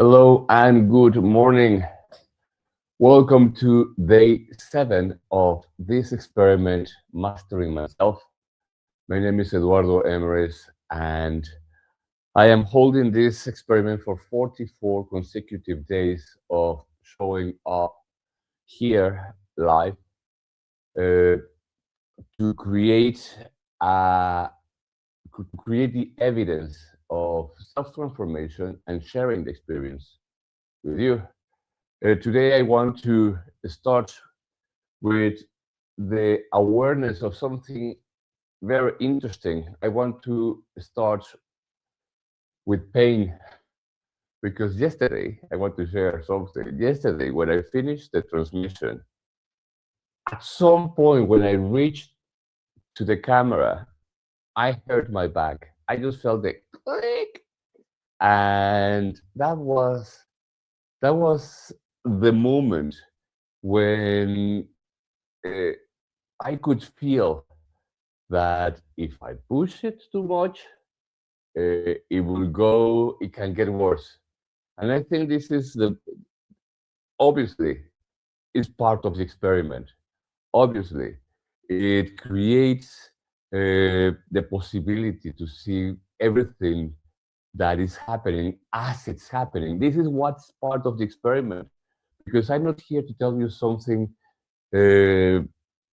Hello and good morning. Welcome to day 7 of this experiment, Mastering Myself. My name is Eduardo Emris, and I am holding this experiment for 44 consecutive days of showing up here live uh, to create to create the evidence of self-transformation and sharing the experience with you. Today, I want to start with the awareness of something very interesting. I want to start with pain because yesterday, I want to share something. Yesterday, when I finished the transmission, at some point when I reached to the camera, I hurt my back. I just felt the click, and that was the moment when uh, I could feel that if I push it too much, it can get worse. And I think this is obviously, is part of the experiment. Obviously, it creates the possibility to see everything that is happening as it's happening. This is what's part of the experiment, because I'm not here to tell you something uh,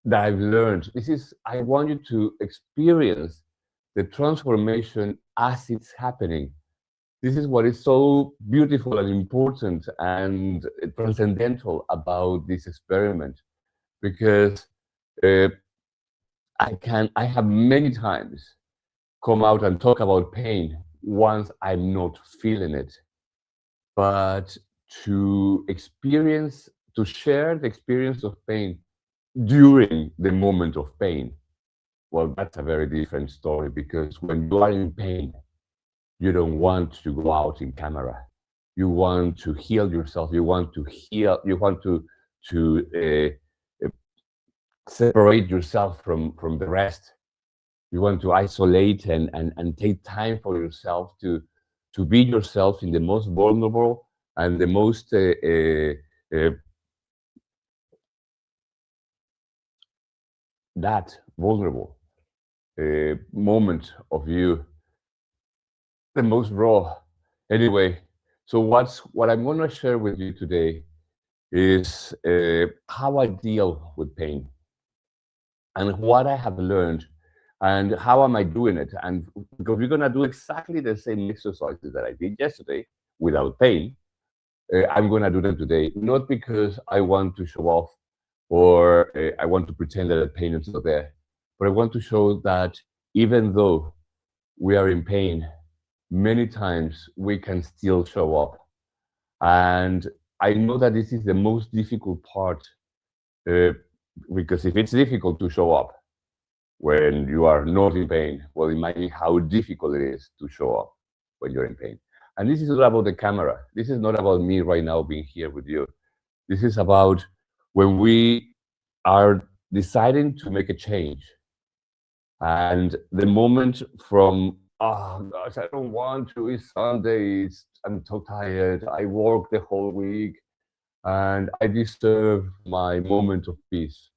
that I've learned. I want you to experience the transformation as it's happening. This is what is so beautiful and important and transcendental about this experiment, because uh, I have many times come out and talk about pain once I'm not feeling it, but to share the experience of pain during the moment of pain, well, that's a very different story, because when you are in pain, you don't want to go out in camera. You want to heal yourself. You want to heal. You want to separate yourself from the rest. You want to isolate and take time for yourself to be yourself in the most vulnerable and the most uh, that vulnerable moment of you, the most raw. Anyway, so what I'm going to share with you today is how I deal with pain and what I have learned and how am I doing it. And because we're going to do exactly the same exercises that I did yesterday without pain, I'm going to do them today, not because I want to show off or I want to pretend that the pain is not there, but I want to show that even though we are in pain, many times we can still show up. And I know that this is the most difficult part, uh, because if it's difficult to show up when you are not in pain, well, imagine how difficult it is to show up when you're in pain. And this is not about the camera. This is not about me right now being here with you. This is about when we are deciding to make a change. And the moment from, oh gosh, I don't want to, it's Sunday, I'm so tired, I worked the whole week, and I deserve my moment of peace.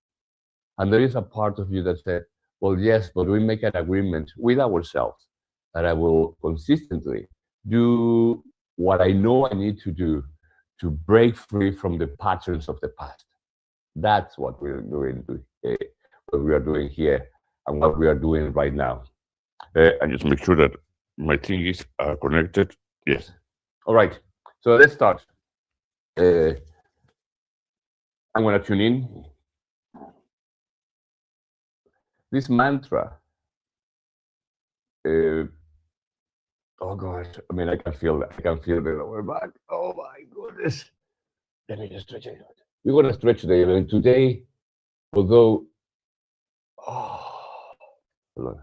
And there is a part of you that said, well, yes, but we make an agreement with ourselves that I will consistently do what I know I need to do to break free from the patterns of the past. That's what we are doing here, and what we are doing right now. And just make sure that my thingies are connected. Yes. All right. So let's start. Uh, I'm going to tune in. This mantra. Uh, oh gosh. I mean, I can feel that. I can feel the lower back. Oh my goodness. Let me just stretch it. We're going to stretch today. I mean, today, although. Oh, hold on.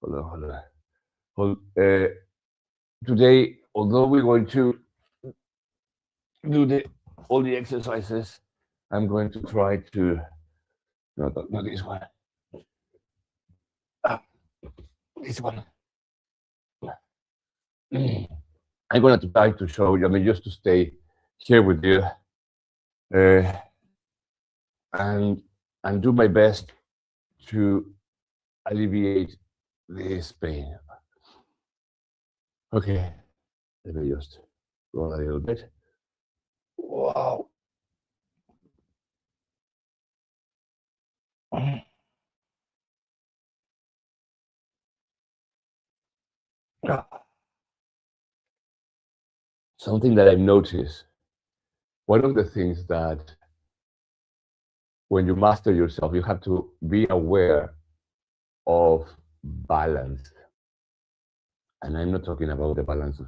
Hold on. Hold on. Today, although we're going to do all the exercises, I'm going to try to. No, not this one. Ah, this one. I'm going to try to show you, I mean, just to stay here with you, uh, and and do my best to alleviate this pain. Okay, let me just roll a little bit. Wow. Something that I've noticed, one of the things that when you master yourself, you have to be aware of balance. And I'm not talking about the balance of,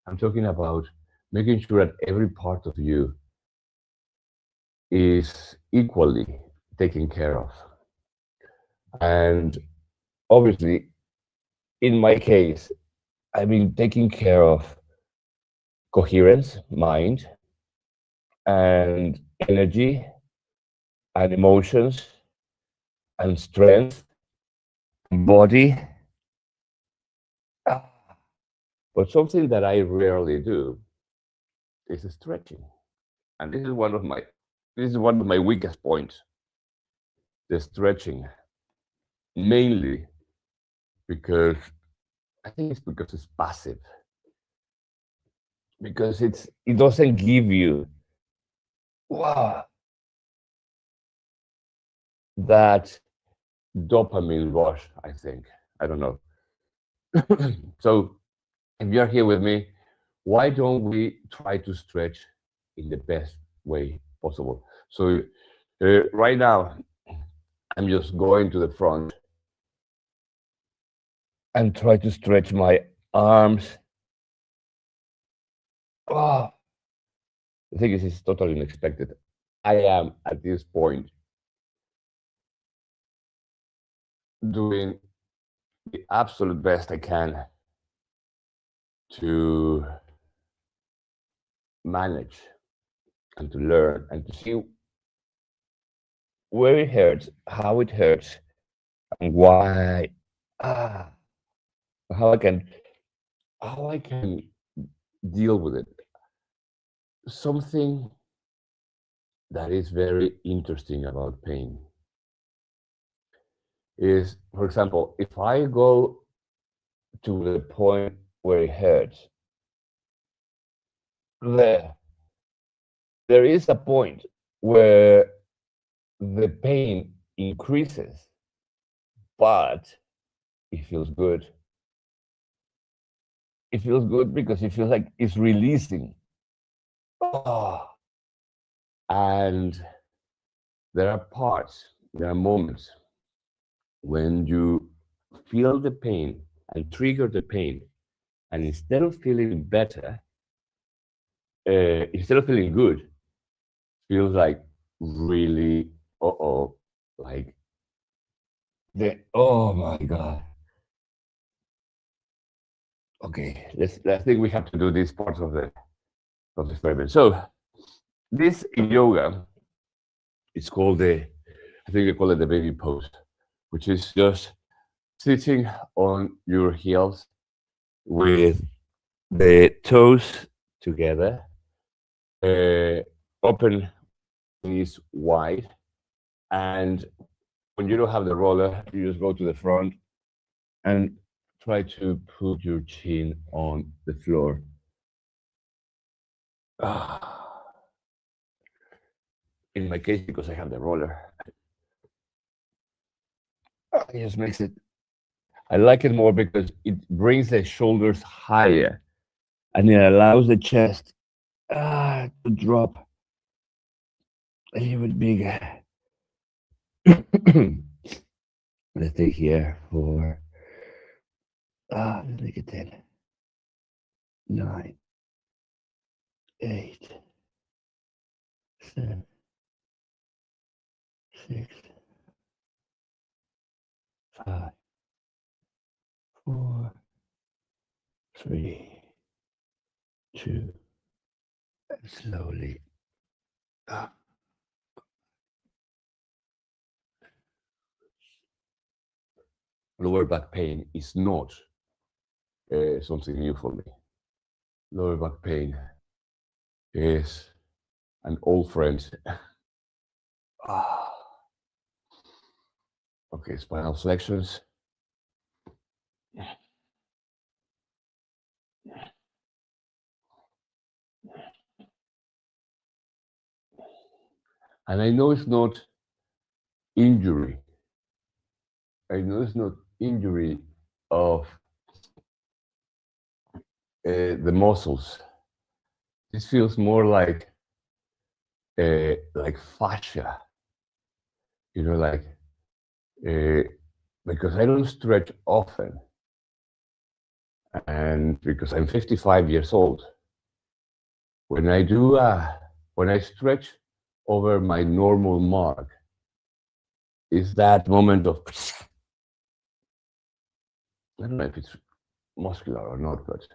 I'm talking about making sure that every part of you is equally taken care of. And obviously, in my case, I've been taking care of coherence, mind, and energy, and emotions, and strength, body. Ah, but something that I rarely do is stretching. And this is one of my weakest points, the stretching. Mainly because I think it's because it's passive. Because it doesn't give you wow that dopamine rush, I think. I don't know. So if you're here with me, why don't we try to stretch in the best way possible? So right now, I'm just going to the front and try to stretch my arms. Oh, the thing is, it's totally unexpected. I am at this point doing the absolute best I can to manage and to learn and to see where it hurts, how it hurts, and why. Ah, how I can how I can deal with it. Something that is very interesting about pain is, for example, if I go to the point where it hurts, there there is a point where the pain increases, but it feels good. It feels good because it feels like it's releasing. Oh, and there are moments when you feel the pain and trigger the pain, and instead of feeling better, instead of feeling good, feels like really, like oh my god. Okay, I think we have to do these parts of the experiment. So this in yoga, it's called I think they call it the baby pose, which is just sitting on your heels with the toes together, uh, open knees wide, and when you don't have the roller, you just go to the front and try to put your chin on the floor. In my case, because I have the roller, it just makes it. I like it more because it brings the shoulders higher and it allows the chest to drop a little bit bigger. Let's take here for let's make it 10, 9, 8, 7, 6, 5, 4, 3, 2, and slowly up. Lower back pain is not something new for me. Lower back pain is an old friend. Ah, okay, spinal flexions. And I know it's not injury. I know it's not injury of the muscles. This feels more like fascia, you know, uh, because I don't stretch often, and because I'm 55 years old. When I do, when I stretch over my normal mark, is that moment of I don't know if it's muscular or not, but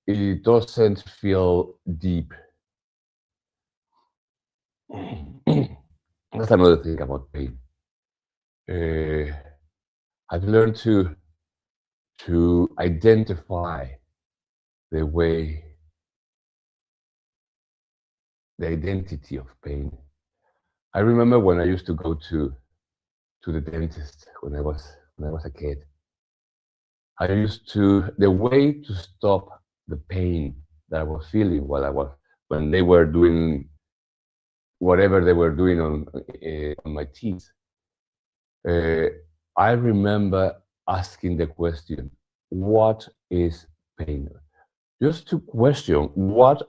it doesn't feel deep. That's another thing about pain. Uh, I've learned to identify the way, the identity of pain. I remember when I used to go to the dentist when I was a kid. I used to the way to stop the pain that I was feeling while I was when they were doing whatever they were doing on my teeth. Uh, I remember asking the question, "What is pain?" Just to question what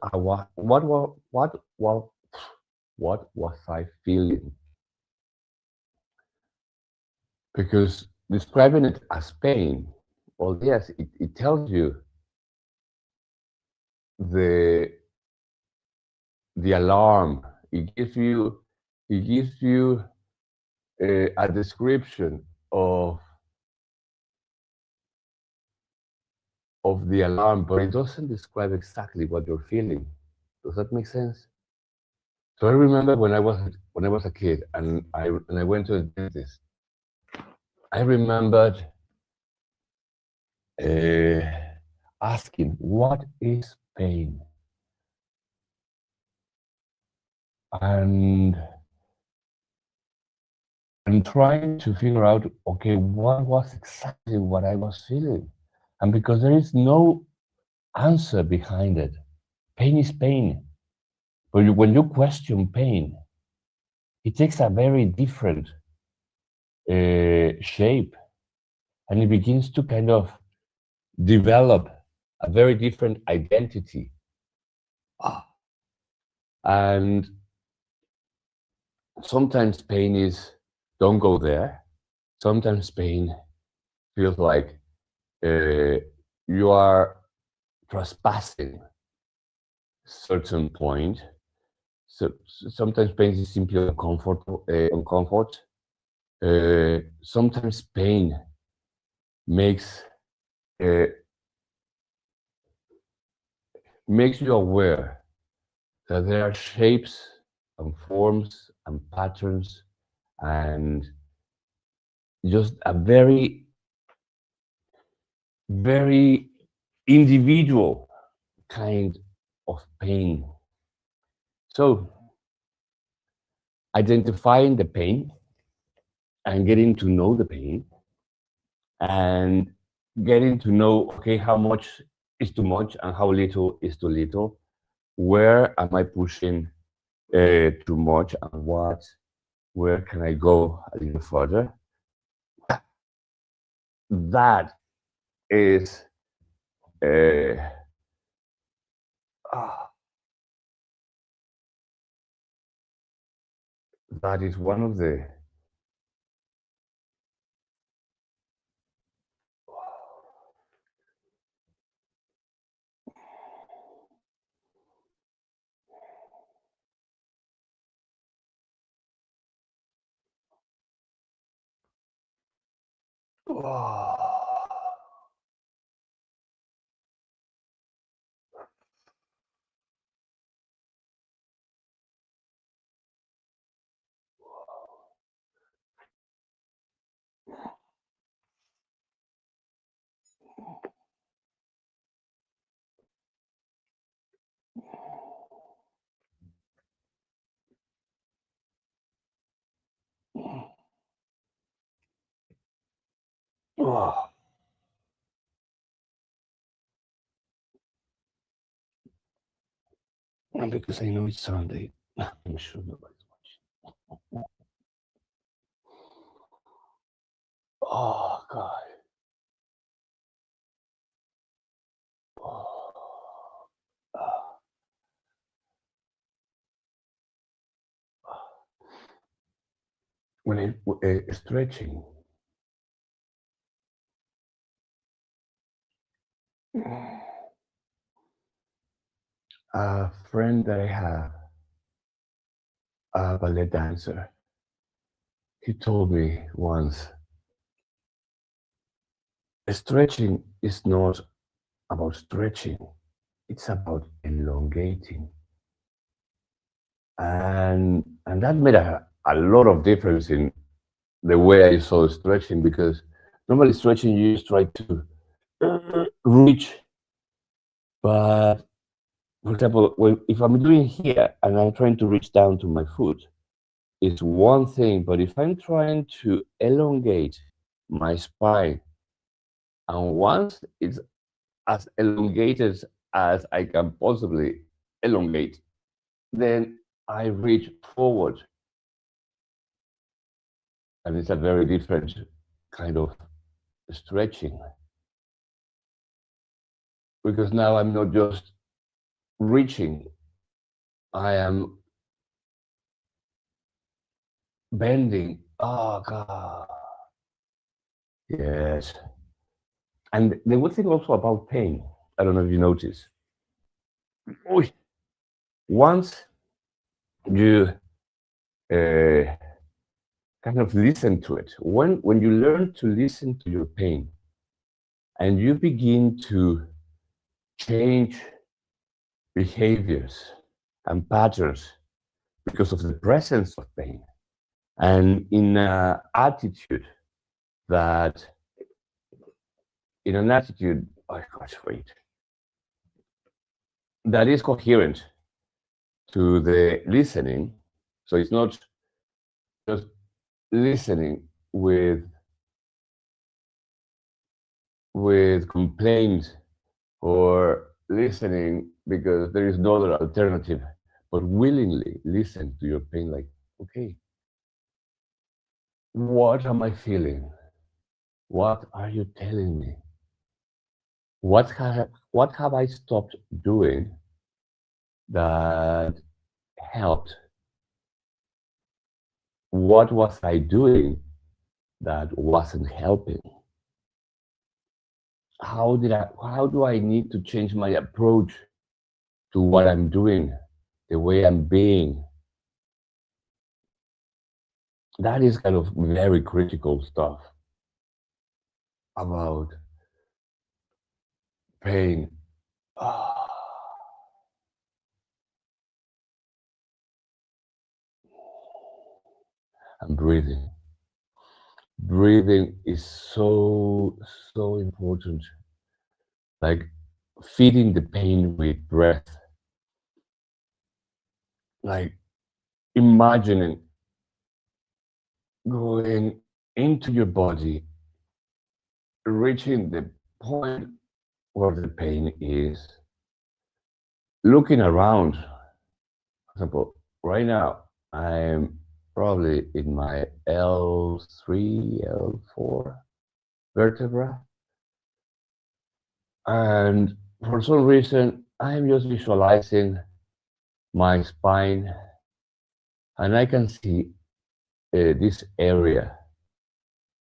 was I feeling? Because describing it as pain, well, yes, it tells you the the alarm. It gives you a description of the alarm, but it doesn't describe exactly what you're feeling. Does that make sense? So I remember when I was a kid and I went to the dentist. I remembered uh, asking, "What is pain?" and and trying to figure out, okay, what was exactly what I was feeling, and because there is no answer behind it, pain is pain. But when you question pain, it takes a very different shape, and it begins to kind of develop a very different identity. Ah. And sometimes pain is don't go there. Sometimes pain feels like you are trespassing certain point. So sometimes pain is simply uncomfort. Sometimes pain makes uh, makes you aware that there are shapes and forms and patterns and just a very, very individual kind of pain. So identifying the pain and getting to know the pain and getting to know, okay, how much is too much and how little is too little. Where am I pushing too much and where can I go a little further? That is uh, ah, that is one of the Oh. And because I know it's Sunday, I'm sure nobody's watching. Oh, God. Oh. When stretching, a friend that I have, a ballet dancer, he told me once, stretching is not about stretching, it's about elongating. And that made a lot of difference in the way I saw stretching, because normally stretching you just try to reach, but for example, if I'm doing here and I'm trying to reach down to my foot, it's one thing, but if I'm trying to elongate my spine, and once it's as elongated as I can possibly elongate, then I reach forward. And it's a very different kind of stretching, because now I'm not just reaching, I am bending. Oh, God. Yes. And the good thing also about pain, I don't know if you notice, once you kind of listen to it, when you learn to listen to your pain and you begin to change behaviors and patterns because of the presence of pain, and in an attitude that, oh gosh, wait, that is coherent to the listening. So it's not just listening with complaints, or listening because there is no other alternative, but willingly listen to your pain, like, okay, what am I feeling? What are you telling me? What have I stopped doing that helped? What was I doing that wasn't helping? How do I need to change my approach to what I'm doing, the way I'm being? That is kind of very critical stuff about pain. Ah. And breathing. Breathing is so, so important. Like feeding the pain with breath. Like imagining going into your body, reaching the point where the pain is, looking around. For example, right now, I'm probably in my L3, L4 vertebra. And for some reason, I'm just visualizing my spine, and I can see this area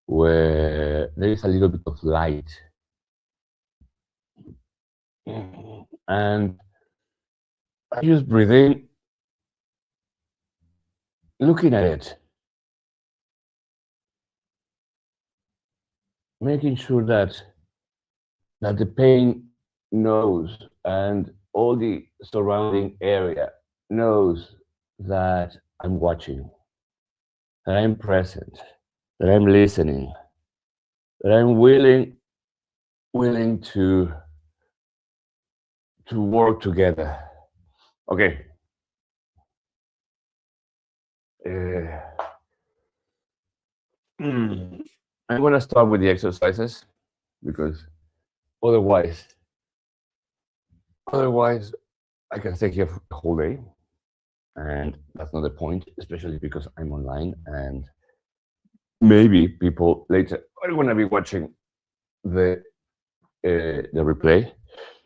where there is a little bit of light. And I just breathe in, looking at it, making sure that the pain knows, and all the surrounding area knows, that I'm watching, that I'm present, that I'm listening, that I'm willing to work together. Okay. I'm going to start with the exercises because otherwise, I can stay here for the whole day, and that's not the point, especially because I'm online and maybe people later are going to be watching the replay.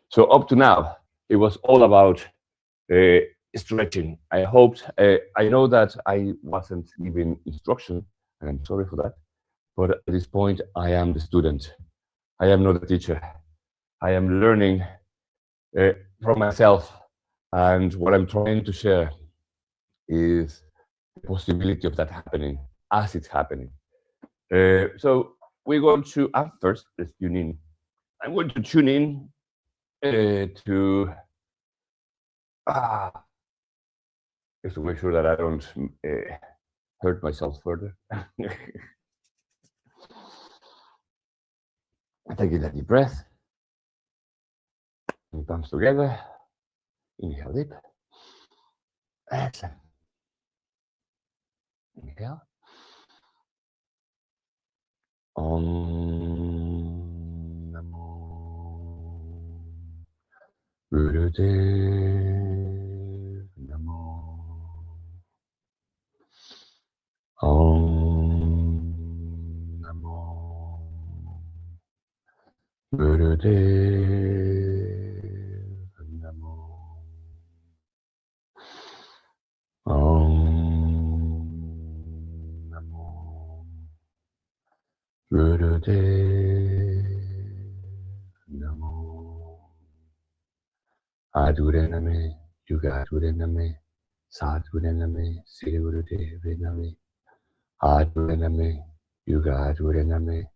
So up to now, it was all about uh, stretching. I know that I wasn't giving instruction, and I'm sorry for that. But at this point, I am the student. I am not the teacher. I am learning uh, from myself, and what I'm trying to share is the possibility of that happening as it's happening. So we're going to first let's tune in. I'm going to tune in to just to make sure that I don't hurt myself further. Take a deep breath. And thumbs together. Inhale deep. Exhale. Inhale. Om Namo Gurudev Namo. Om Namo Gurudev Namo. Om Namo Gurudev Namo. Adurename, Yuga Adurename, Sadhurename, Sri Gurudev Name. Adurename, Yuga Adurename,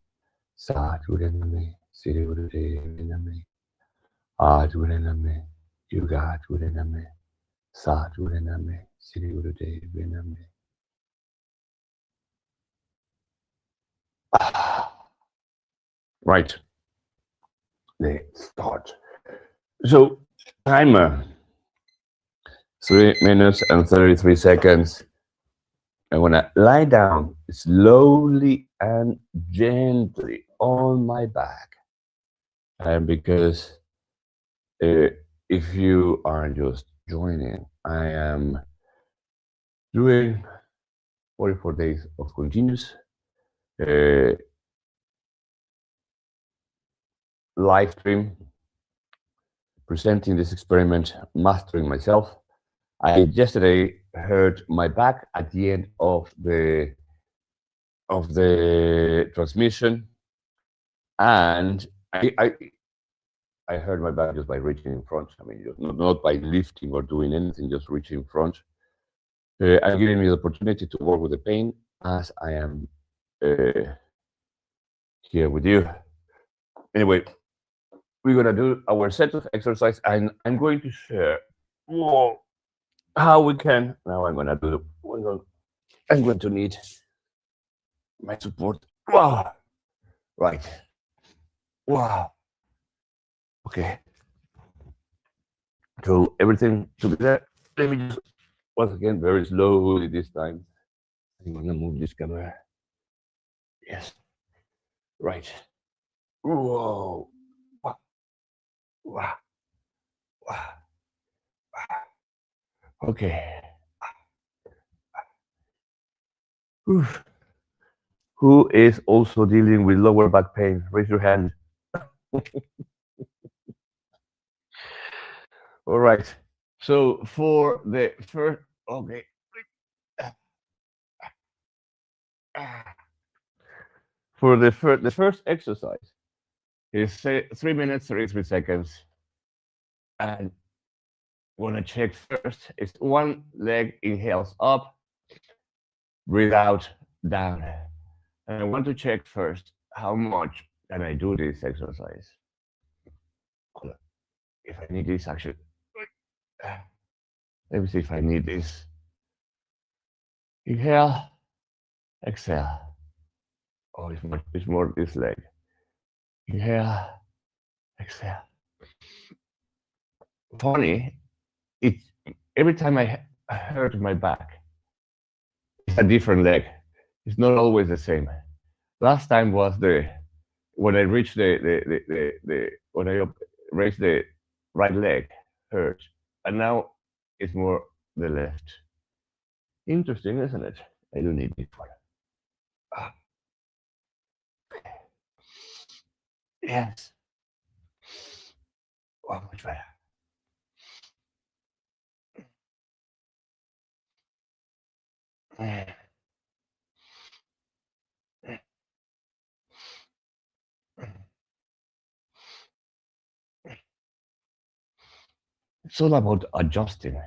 Sadhurename, Sri Gurudev Name. Adurename, Yuga Adurename, Sadhurename, Sri Gurudev Name. Right. Let's start. So, timer 3 minutes and 33 seconds. I'm gonna lie down slowly and gently on my back. And because if you are just joining, I am doing 44 days of continuous live stream presenting this experiment, mastering myself. I yesterday hurt my back at the end of the transmission, and I hurt my back just by reaching in front. I mean, not by lifting or doing anything, just reaching in front. And giving me the opportunity to work with the pain as I am here with you. Anyway, we're gonna do our set of exercise, and I'm going to share how we can. Now I'm gonna do. I'm going to need my support. Wow. Right. Wow. Okay. So everything together. Let me just once again very slowly this time. I'm gonna move this camera. Yes. Right. Whoa. Wow. Wow. Wow. Okay. Oof. Who is also dealing with lower back pain? Raise your hand. All right. So for the first, okay. For the first exercise is 3 minutes 33 seconds, and wanna check first. It's one leg inhales up, breathe out, down. And I want to check first how much can I do this exercise. If I need this, actually, let me see if I need this. Inhale, exhale. Oh, it's more this leg. Inhale, exhale. Funny, it's every time I hurt my back, it's a different leg. It's not always the same. Last time was the when I reached the when I raised the right leg hurt, and now it's more the left. Interesting, isn't it? I don't need this one. Ah, yes. Oh, much better. It's all about adjusting.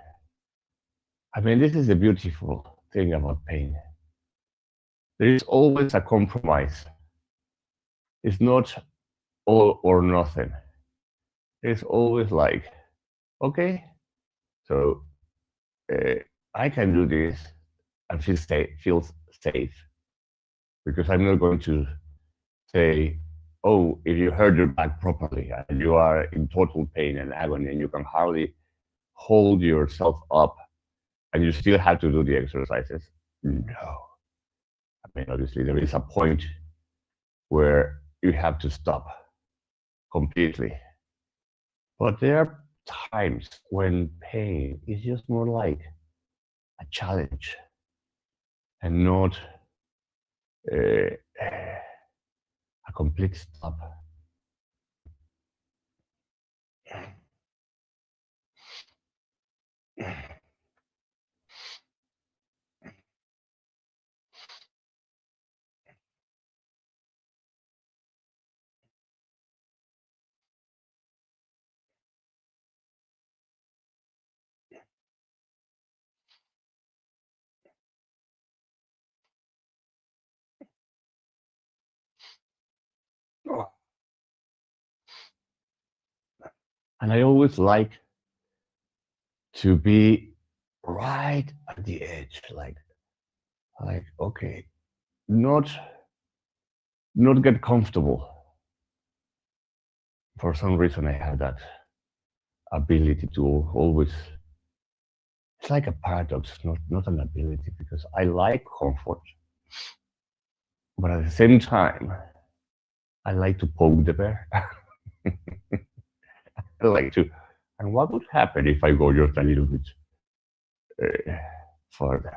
I mean, this is the beautiful thing about pain. There is always a compromise. It's not all or nothing. It's always like, okay, so uh, I can do this and feels safe because I'm not going to say, oh, if you hurt your back properly and you are in total pain and agony and you can hardly hold yourself up and you still have to do the exercises. No. I mean, obviously, there is a point where you have to stop completely. But there are times when pain is just more like a challenge and not uh, a complete stop. And I always like to be right at the edge, like okay, not not get comfortable. For some reason, I have that ability to always. It's like a paradox, not an ability, because I like comfort, but at the same time, I like to poke the bear. I like to. And what would happen if I go just a little bit uh, further?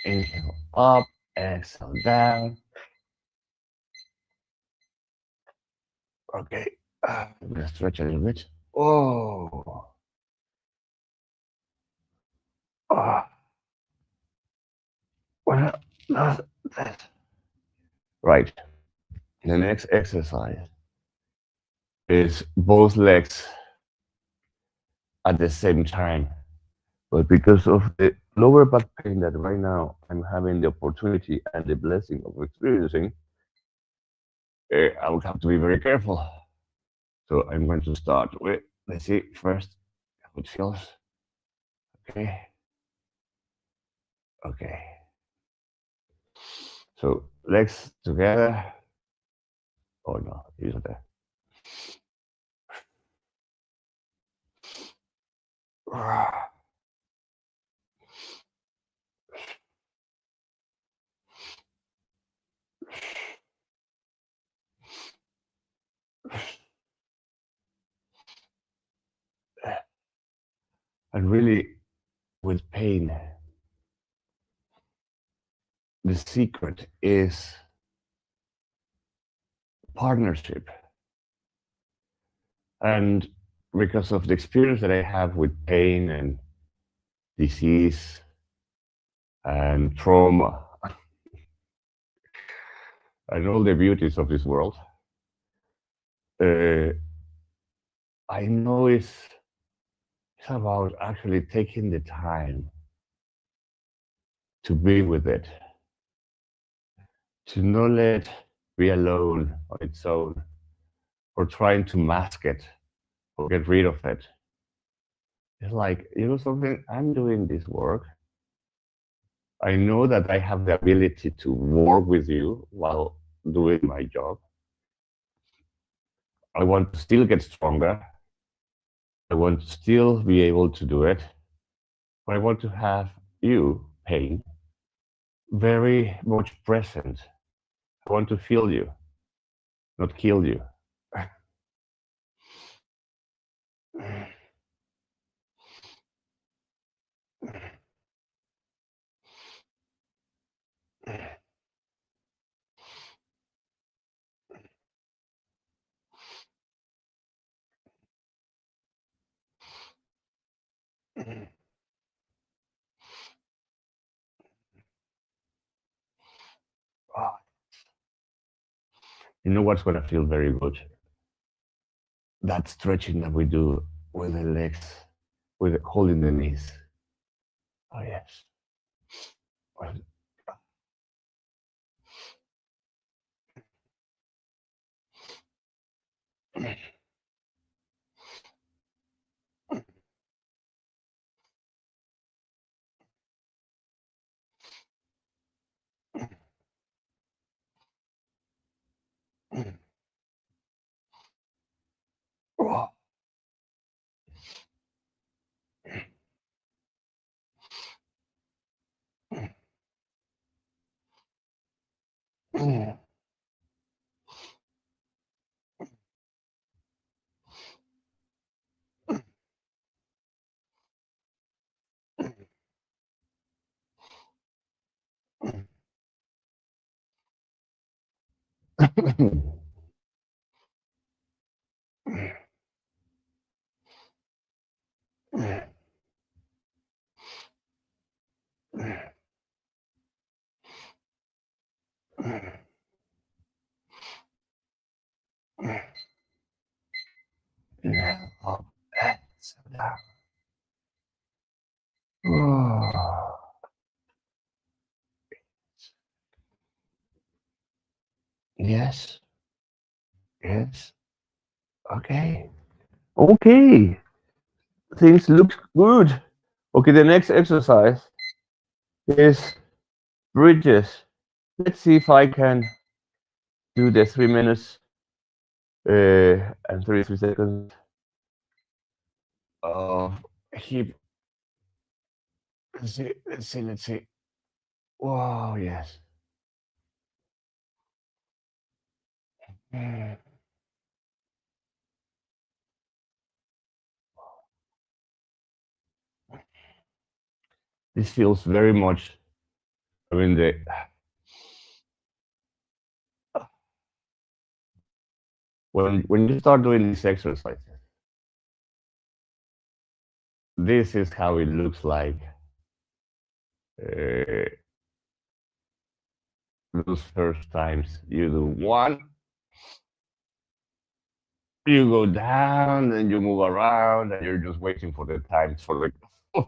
Inhale up, exhale down. Okay, I'm gonna stretch a little bit. Oh, ah, well, that's right. The next exercise is both legs at the same time. But because of the lower back pain that right now I'm having the opportunity and the blessing of experiencing, I would have to be very careful. So I'm going to start with, let's see, first how it feels. Okay, okay. So legs together. Oh no, he's not there. And really, with pain, the secret is partnership. And because of the experience that I have with pain and disease and trauma and all the beauties of this world, uh, I know it's about actually taking the time to be with it, to not let be alone on its own, or trying to mask it or get rid of it. It's like, you know something, I'm doing this work. I know that I have the ability to work with you while doing my job. I want to still get stronger. I want to still be able to do it. But I want to have you, pain, very much present. I want to feel you, not kill you. You know what's going to feel very good? That stretching that we do with the legs, with holding the knees. Oh, yes. Well, oh, Now, settle down. Oh, yes, yes. Okay. Okay. Things look good. Okay, the next exercise is bridges. Let's see if I can do the 3 minutes and 33 seconds of hip. Let's see, let's see, let's see. Wow, yes. Mm. This feels very much, I mean, when you start doing these exercises, this is how it looks like. Uh, those first times you do one, you go down, and you move around, and you're just waiting for the times for the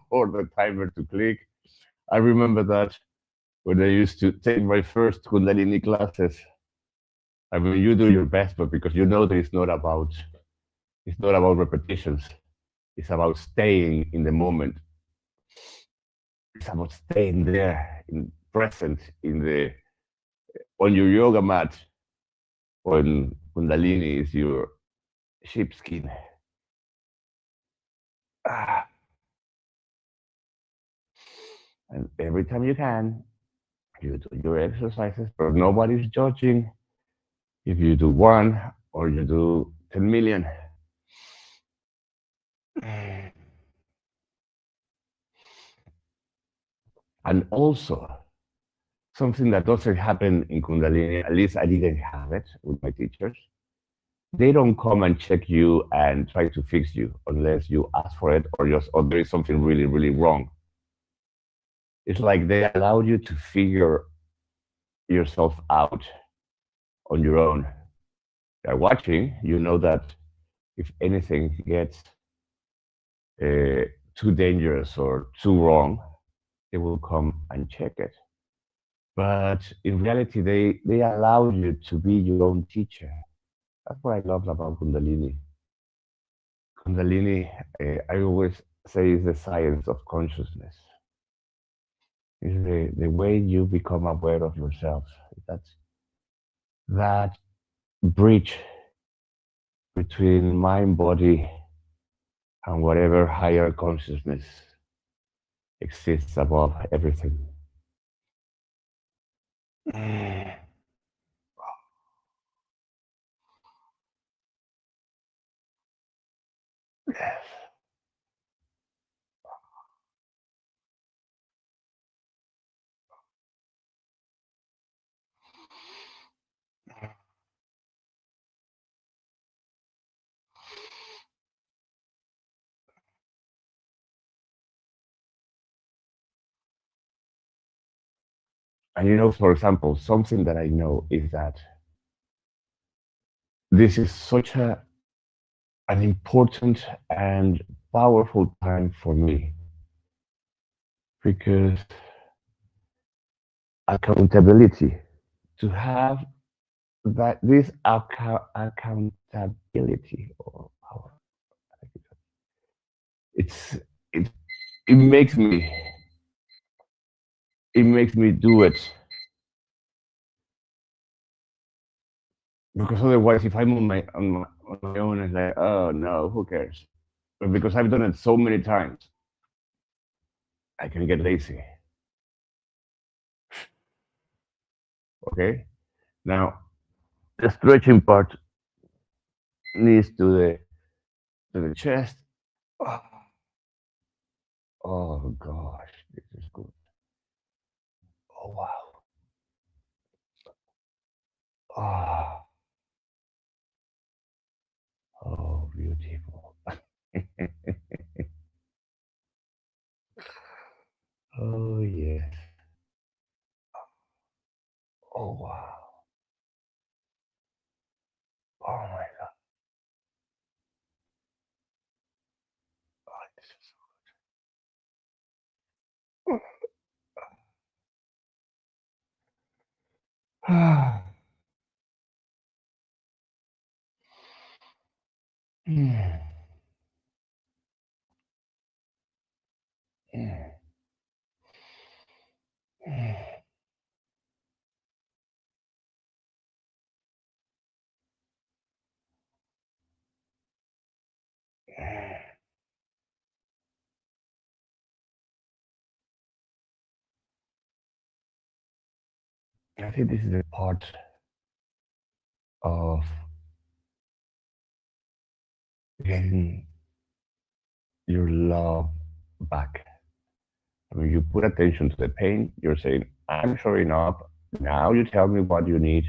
for the timer to click. I remember that when I used to take my first Kundalini classes. I mean, you do your best, but because you know that it's not about repetitions. It's about staying in the moment. It's about staying there, in present, in the on your yoga mat, when Kundalini is your sheepskin. Ah, and every time you can, you do your exercises, but nobody's judging if you do one or you do 10 million. And also, something that doesn't happen in Kundalini, at least I didn't have it with my teachers. They don't come and check you and try to fix you unless you ask for it or there is something really, really wrong. It's like they allow you to figure yourself out on your own. They're watching, you know that if anything gets uh, too dangerous or too wrong, they will come and check it. But in reality, they allow you to be your own teacher. That's what I love about Kundalini. Kundalini, I always say, is the science of consciousness. It's the way you become aware of yourself. That's that bridge between mind, body, and whatever higher consciousness exists above everything. Mm. Yes. And for example, something that I know is that this is such an important and powerful time for me because accountability, to have that this accountability or power, it's it it makes me do it, because otherwise if I'm on my own, it's like, oh no, who cares? But because I've done it so many times, I can get lazy. Okay, now the stretching part needs to the chest. Oh, oh gosh, this is good. Oh wow. Oh, oh beautiful. Oh yes. Oh wow. Oh my god. Oh, this is so Mm, mm, mm, mm. I think this is the part of getting your love back. I mean, you put attention to the pain, you're saying, I'm showing up. Now you tell me what you need.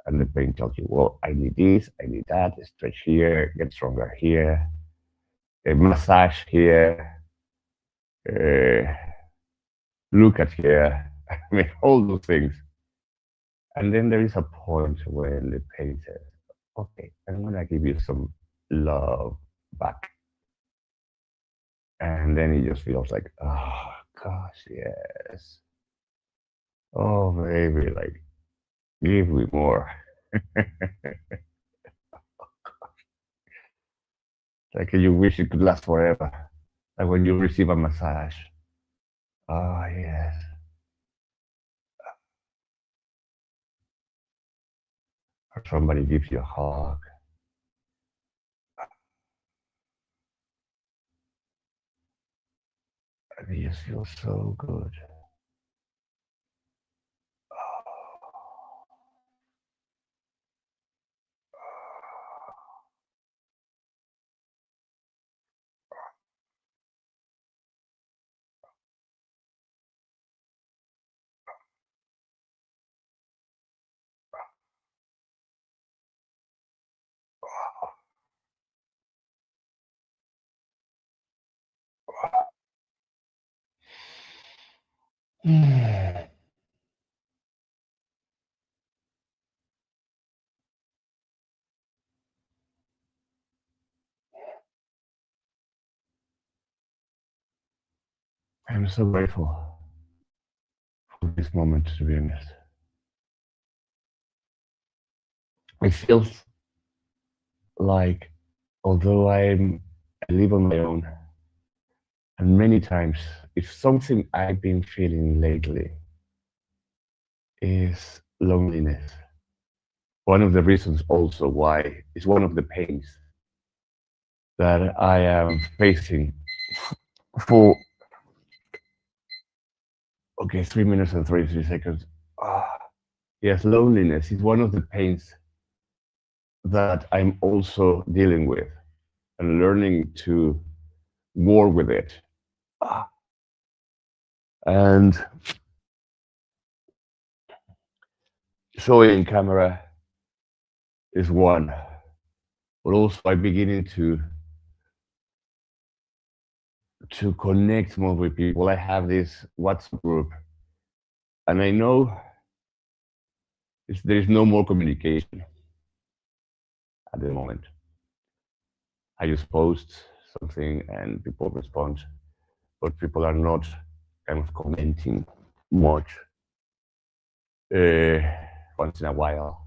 And the pain tells you, well, I need this, I need that, stretch here, get stronger here, a massage here, uh, look at here. I mean, all those things. And then there is a point when the pain says, okay, I'm going to give you some love back. And then it just feels like, oh, gosh, yes. Oh, baby, like, give me more. Like you wish it could last forever. Like when you receive a massage. Oh, yes. Or somebody gives you a hug. And it just feels so good. Mm. I'm so grateful for this moment, to be honest. It feels like, although I live on my own, and many times, if something I've been feeling lately is loneliness one of the reasons also why is one of the pains that I am facing for, okay, 3 minutes and 33 seconds. Ah, yes, loneliness is one of the pains that I'm also dealing with and learning to war with it. Ah, and showing camera is one, but also I'm beginning to connect more with people. I have this WhatsApp group, and I know there is no more communication at the moment. I just post something and people respond, but people are not kind of commenting much. Uh, Once in a while.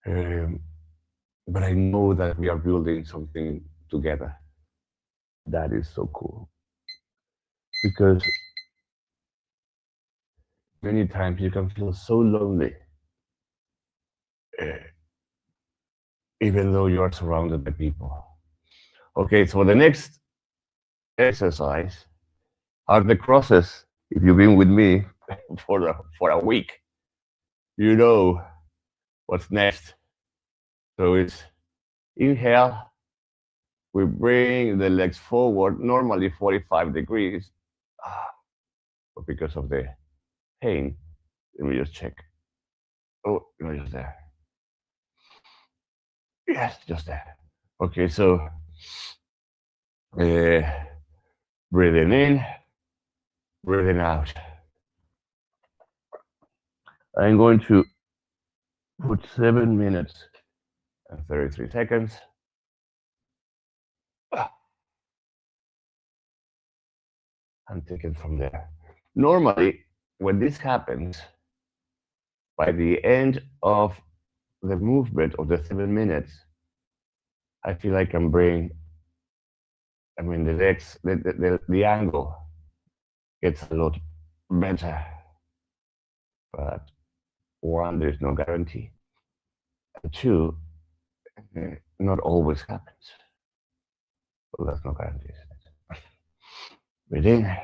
Um, but I know that we are building something together. That is so cool. Because many times you can feel so lonely, uh, even though you are surrounded by people. Okay, so the next exercise are the crosses. If you've been with me for a week, you know what's next. So it's inhale, we bring the legs forward, normally 45 degrees. But because of the pain, let me just check. Oh, no, just there. Yes, just there. Okay, so uh, breathing in, breathing out. I'm going to put 7 minutes and 33 seconds. And take it from there. Normally, when this happens, by the end of the movement of the 7 minutes, I feel like I'm bringing, the legs, the angle gets a lot better. But one, there's no guarantee. And two, not always happens. Well, that's no guarantee. Breathe in,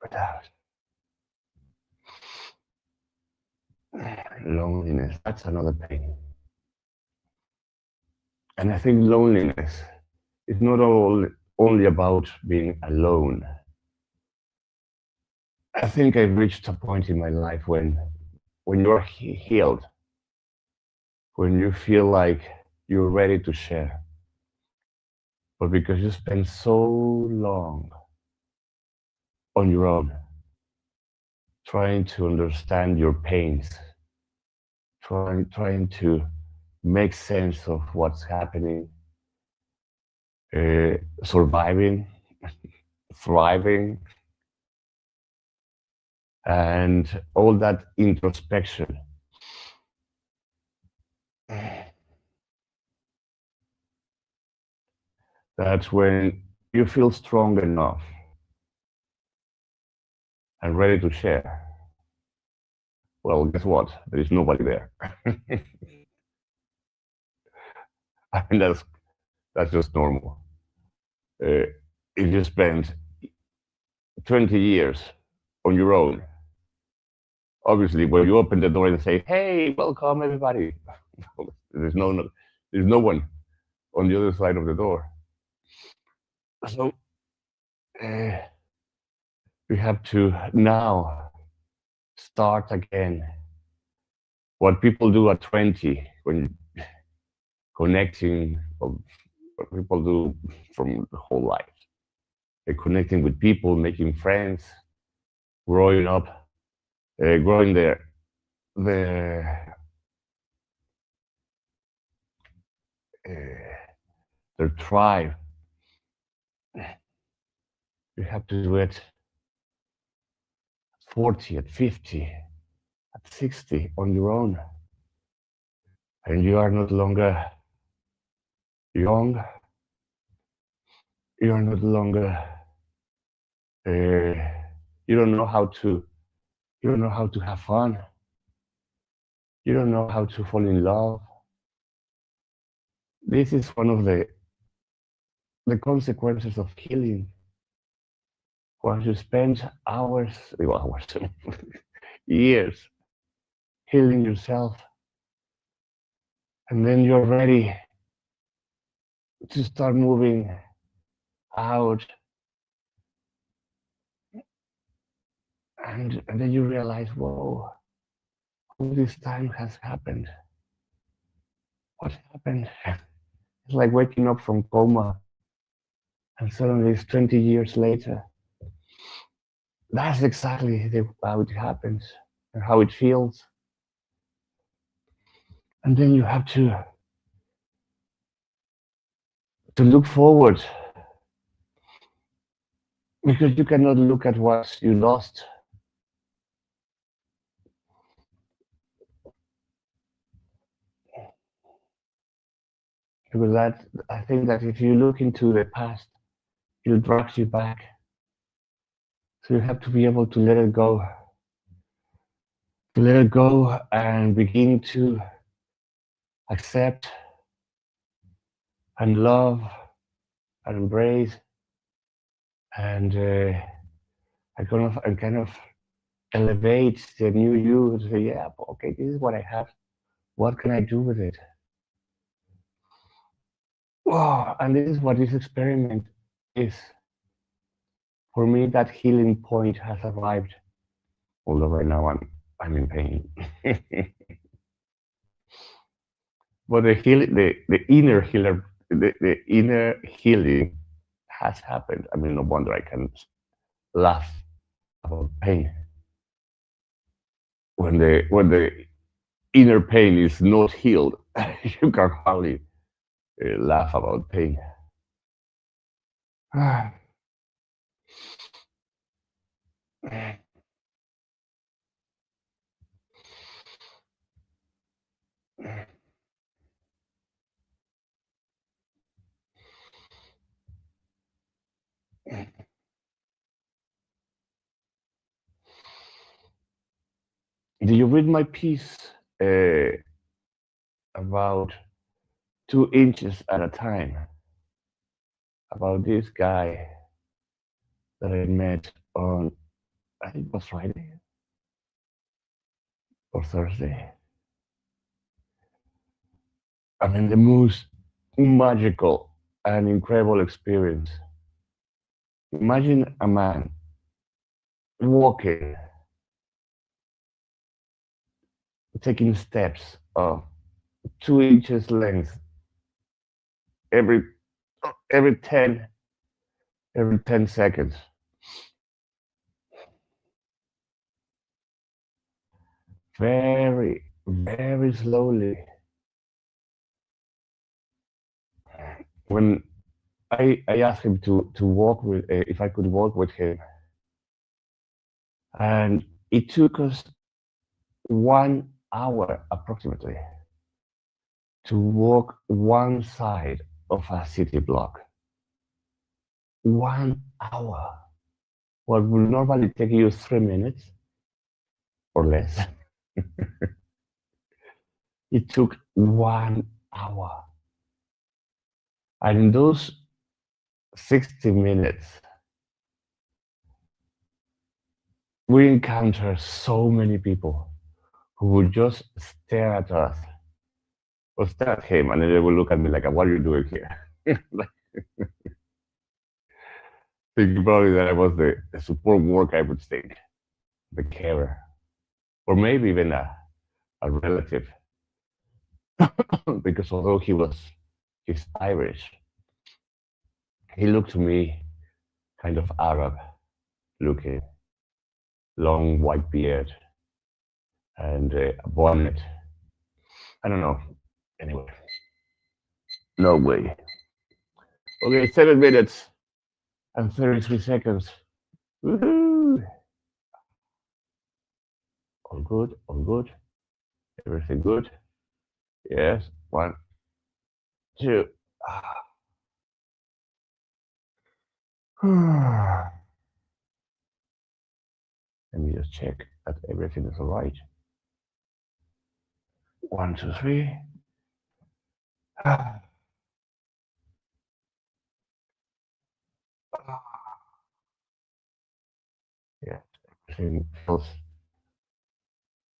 breathe out. Loneliness, that's another pain. And I think loneliness is not only about being alone. I think I've reached a point in my life when you're healed, when you feel like you're ready to share, but because you spend so long on your own, trying to understand your pains, trying to make sense of what's happening, surviving, thriving, and all that introspection. That's when you feel strong enough and ready to share. Well, guess what? There is nobody there. I mean, that's just normal. If you spend 20 years on your own, obviously, when you open the door and say, "Hey, welcome everybody," there's no one on the other side of the door. So we have to now start again. What people do at 20 when connecting, what people do from the whole life. They're connecting with people, making friends, growing up, growing their their tribe. You have to do it at 40, at 50, at 60 on your own. And you are no longer young. You are no longer. You don't know how to. You don't know how to have fun. You don't know how to fall in love. This is one of the consequences of healing. Once you spend hours, well, hours, years healing yourself, and then you're ready to start moving out, and then you realize, whoa, all this time has happened. What happened? It's like waking up from coma, and suddenly it's 20 years later. That's exactly how it happens and how it feels. And then you have to look forward, because you cannot look at what you lost. Because that, I think that if you look into the past, it'll drag you back. So you have to be able to let it go and begin to accept and love and embrace and kind of elevate the new you to say, yeah, okay, this is what I have. What can I do with it? Wow, and this is what this experiment is. For me, that healing point has arrived. Although right now I'm in pain. But the inner healer, the inner healing has happened. I mean, no wonder I can laugh about pain. When the inner pain is not healed, you can hardly laugh about pain. Do you read my piece about 2 inches at a time? About this guy that I met on, I think it was Friday or Thursday. I mean, the most magical and incredible experience. Imagine a man walking, taking steps of 2 inches length every every 10 every 10 seconds. Very, very slowly. When I asked him to walk with, if I could walk with him, and it took us 1 hour approximately to walk one side of a city block. 1 hour. What would normally take you 3 minutes or less, it took 1 hour. And in those 60 minutes, we encountered so many people who would just stare at us or stare at him, and then they would look at me like, what are you doing here? Like, thinking probably that I was the support worker, I would think, the carer, or maybe even a relative. Because although he's Irish, he looked to me kind of Arab looking, long white beard and a bonnet. I don't know. Anyway, no way. Okay, 7 minutes and 33 seconds. Woohoo! All good, all good. Everything good. Yes, one, two. Let me just check that everything is all right. 1, 2, 3. Yeah,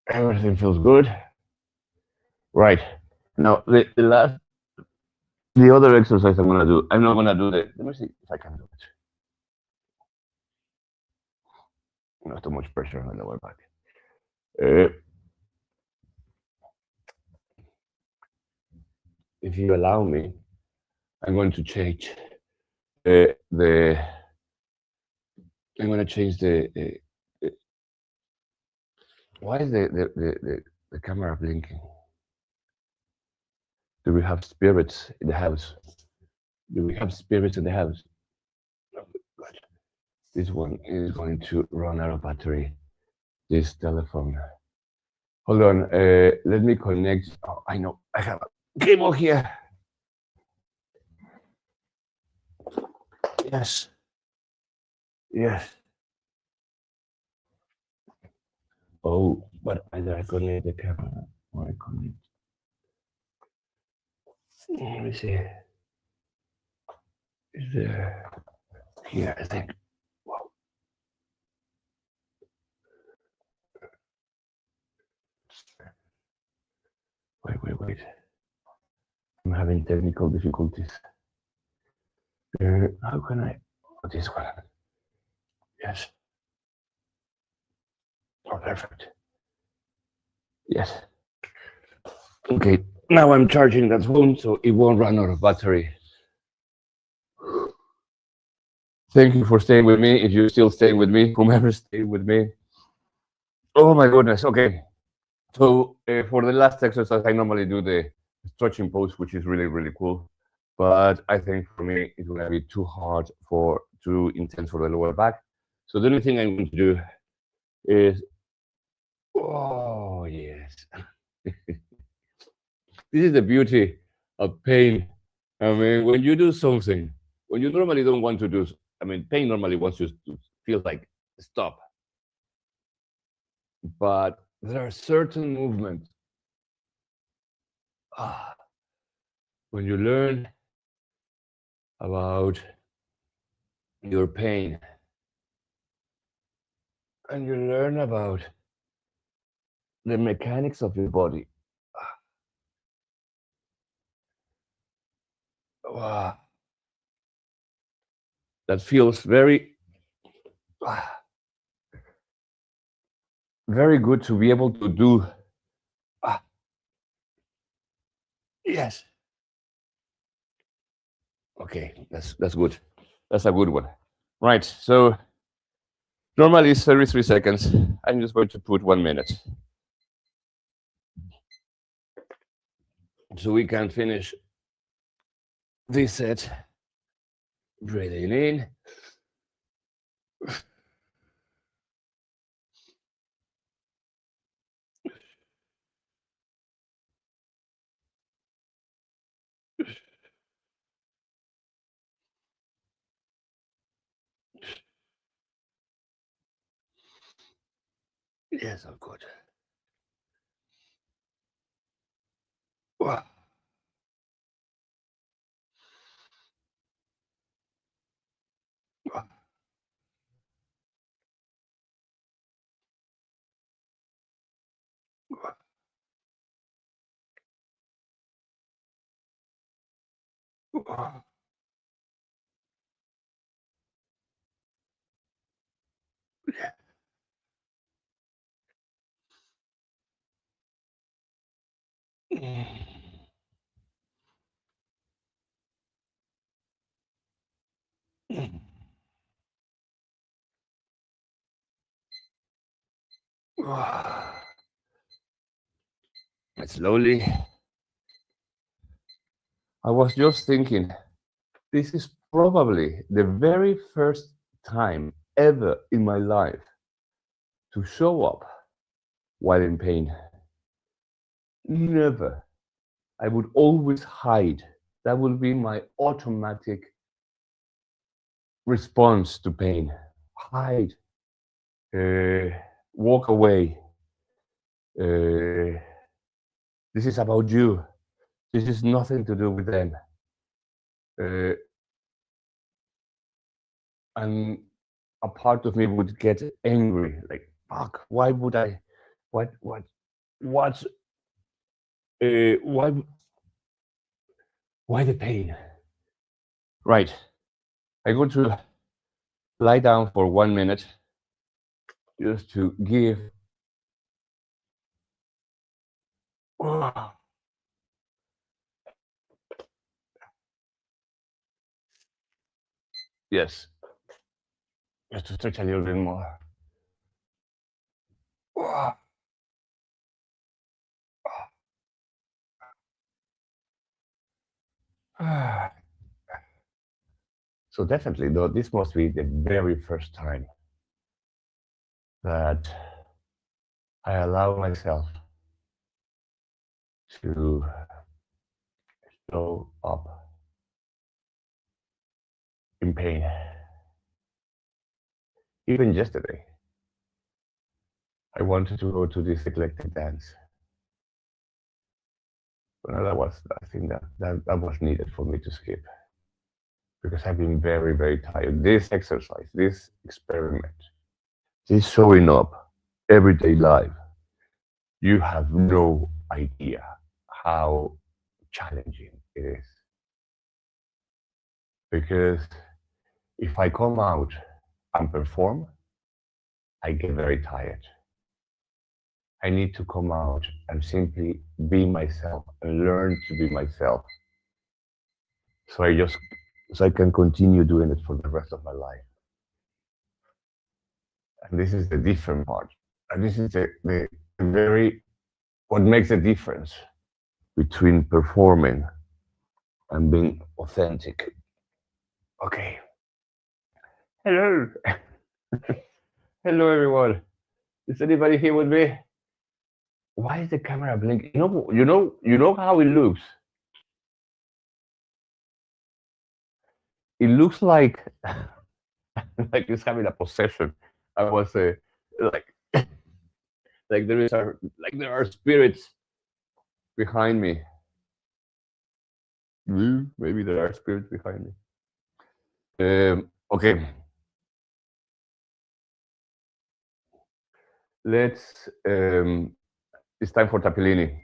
everything feels good. Right. Now the other exercise I'm gonna do, I'm not gonna do the, let me see if I can do it. Not too much pressure on the lower back. If you allow me, I'm going to change the I'm going to change why is the camera blinking? Do we have spirits in the house? Do we have spirits in the house? Oh, God. This one is going to run out of battery. This telephone. Hold on. Let me connect. Oh, I know. I have a cable here. Yes. Yes. Oh, but either I connect the camera or I connect. Let me see. Is there here? I think. Wow. Wait. I'm having technical difficulties. How can I? Oh, this one. Yes. Oh, perfect. Yes. Okay. Now I'm charging that phone so it won't run out of battery. Thank you for staying with me. If you're still staying with me, whomever stayed with me. Oh my goodness. Okay. So for the last exercise, I normally do the stretching pose, which is really, really cool. But I think for me, it's going to be too hard too intense for the lower back. So the only thing I'm going to do is, oh, yes. This is the beauty of pain. I mean, when you do something, when you normally don't want to do, I mean, pain normally wants you to feel like stop. But there are certain movements. When you learn about your pain and you learn about the mechanics of your body, that feels very, very good to be able to do. Yes. Okay, that's good. That's a good one. Right. So normally it's 33 seconds. I'm just going to put 1 minute. So we can finish this set. Breathing in. Yes, I'm good. Slowly. I was just thinking, this is probably the very first time ever in my life to show up while in pain. Never. I would always hide. That would be my automatic response to pain. Hide. Walk away. This is about you. This is nothing to do with them. Uh, and a part of me would get angry, like, fuck, why would I? What, what's, why, why the pain? Right. I'm going to lie down for 1 minute just to give. Yes, just to stretch a little bit more. So definitely, though, this must be the very first time that I allow myself to show up in pain. Even yesterday, I wanted to go to this eclectic dance. But that was, I think that was needed for me to skip because I've been very, very tired. This exercise, this experiment, this showing up everyday life, you have no idea how challenging it is. Because if I come out and perform, I get very tired. I need to come out and simply be myself and learn to be myself. So I can continue doing it for the rest of my life. And this is the different part. And this is the very, what makes a difference between performing and being authentic. Okay. Hello. Hello, everyone. Is anybody here with me? Why is the camera blinking? You know how it looks. It looks like like it's having a possession. I was like like there are spirits behind me. Maybe there are spirits behind me. Okay, let's. It's time for Tappilini.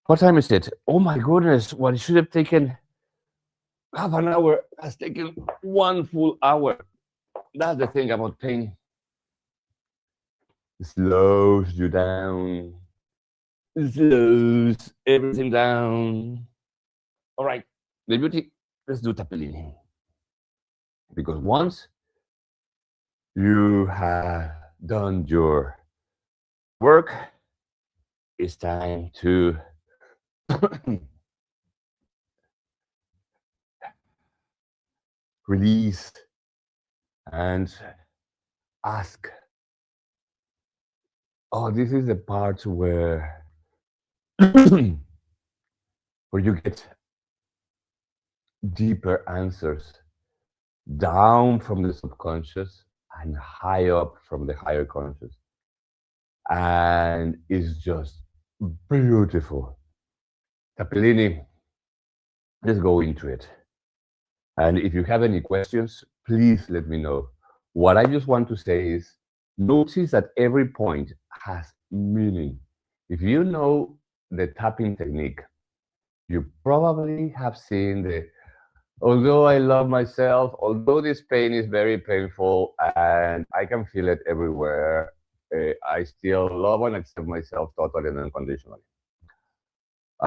What time is it? Oh my goodness! What it should have taken half an hour has taken 1 full hour. That's the thing about pain. It slows you down. It slows everything down. All right, the beauty. Let's do Tappilini. Because once you have done your work, it's time to release and ask. Oh, this is the part where where you get deeper answers down from the subconscious and high up from the higher conscious. And it's just beautiful. Tappilini, let's go into it. And if you have any questions, please let me know. What I just want to say is notice that every point has meaning. If you know the tapping technique, you probably have seen the, although I love myself, although this pain is very painful and I can feel it everywhere, I still love and accept myself totally and unconditionally.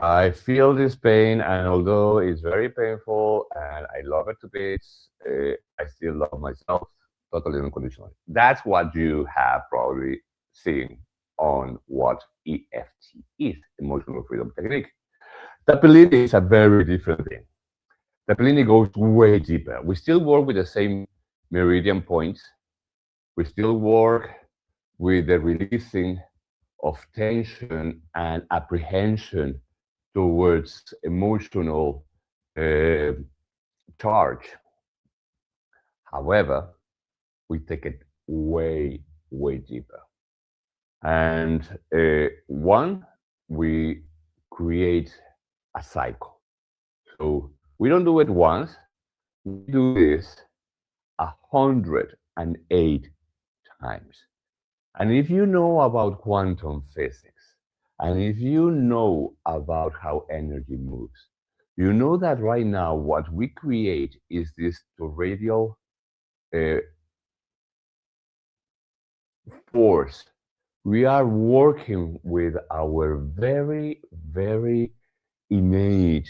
I feel this pain, and although it's very painful and I love it to bits, I still love myself totally and unconditionally. That's what you have probably seen on what EFT is, emotional freedom technique. Tappilini is a very different thing. Tappilini goes way deeper. We still work with the same meridian points. We still work with the releasing of tension and apprehension towards emotional uh, charge. However, we take it way, way deeper. And one, we create a cycle. So we don't do it once, we do this 108 times. And if you know about quantum physics, and if you know about how energy moves, you know that right now what we create is this radial uh, force. We are working with our very, very innate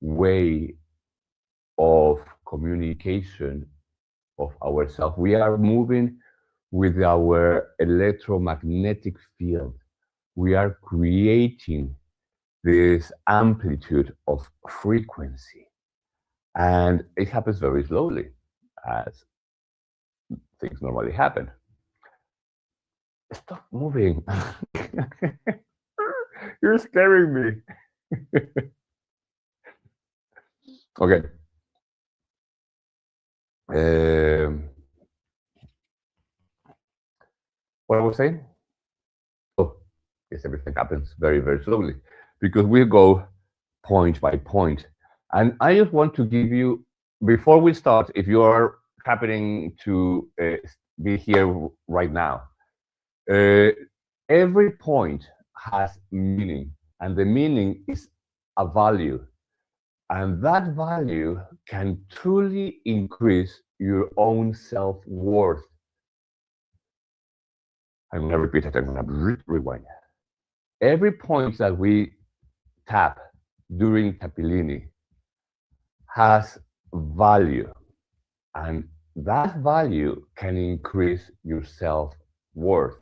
way of communication of ourselves. We are moving with our electromagnetic field. We are creating this amplitude of frequency. And it happens very slowly, as things normally happen. Stop moving. You're scaring me. Okay. Um, what I was saying? Oh, yes, everything happens very, very slowly because we go point by point. And I just want to give you, before we start, if you are happening to be here right now, uh, every point has meaning, and the meaning is a value. And that value can truly increase your own self worth. I'm going to repeat it, I'm going to rewind. Every point that we tap during Tappilini has value, and that value can increase your self worth.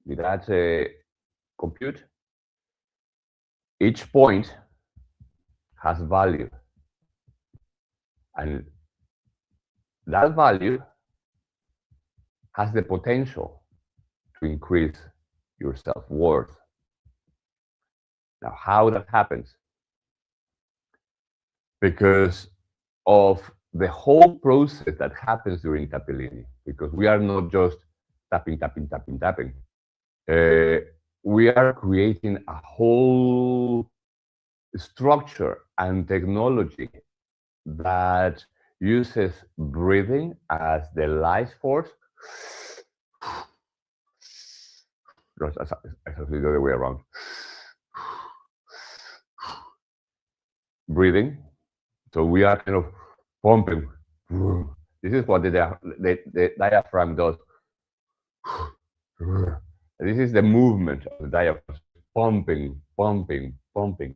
Did that compute? Each point has value, and that value has the potential to increase your self worth. Now, how that happens? Because of the whole process that happens during Tappilini, because we are not just tapping, tapping, tapping, tapping. We are creating a whole structure and technology that uses breathing as the life force. It's actually the other way around. Breathing. So we are kind of pumping. This is what the diaphragm does. This is the movement of the diaphragm, pumping, pumping, pumping.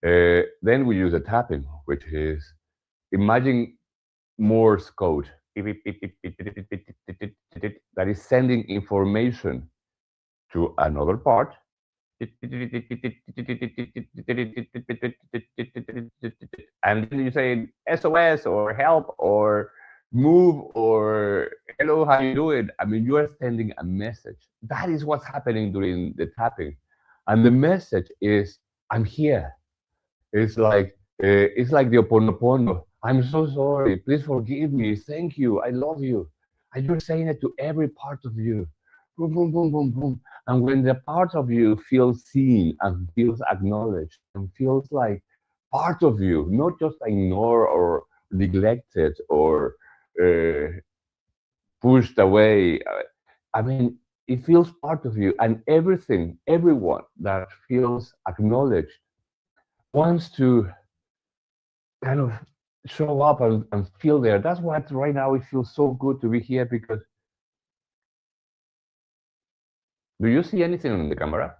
Then we use a tapping, which is, imagine Morse code that is sending information to another part. And then you say SOS or help or move or hello, how you doing? I mean, you are sending a message. That is what's happening during the tapping. And the message is, I'm here. It's like the Oponopono. I'm so sorry. Please forgive me. Thank you. I love you. And you're saying it to every part of you. Boom, boom, boom, boom, boom. And when the part of you feels seen and feels acknowledged and feels like part of you, not just ignored or neglected or uh, pushed away. I mean, it feels part of you, and everything, everyone that feels acknowledged wants to kind of show up and feel there. That's why right now it feels so good to be here because do you see anything on the camera?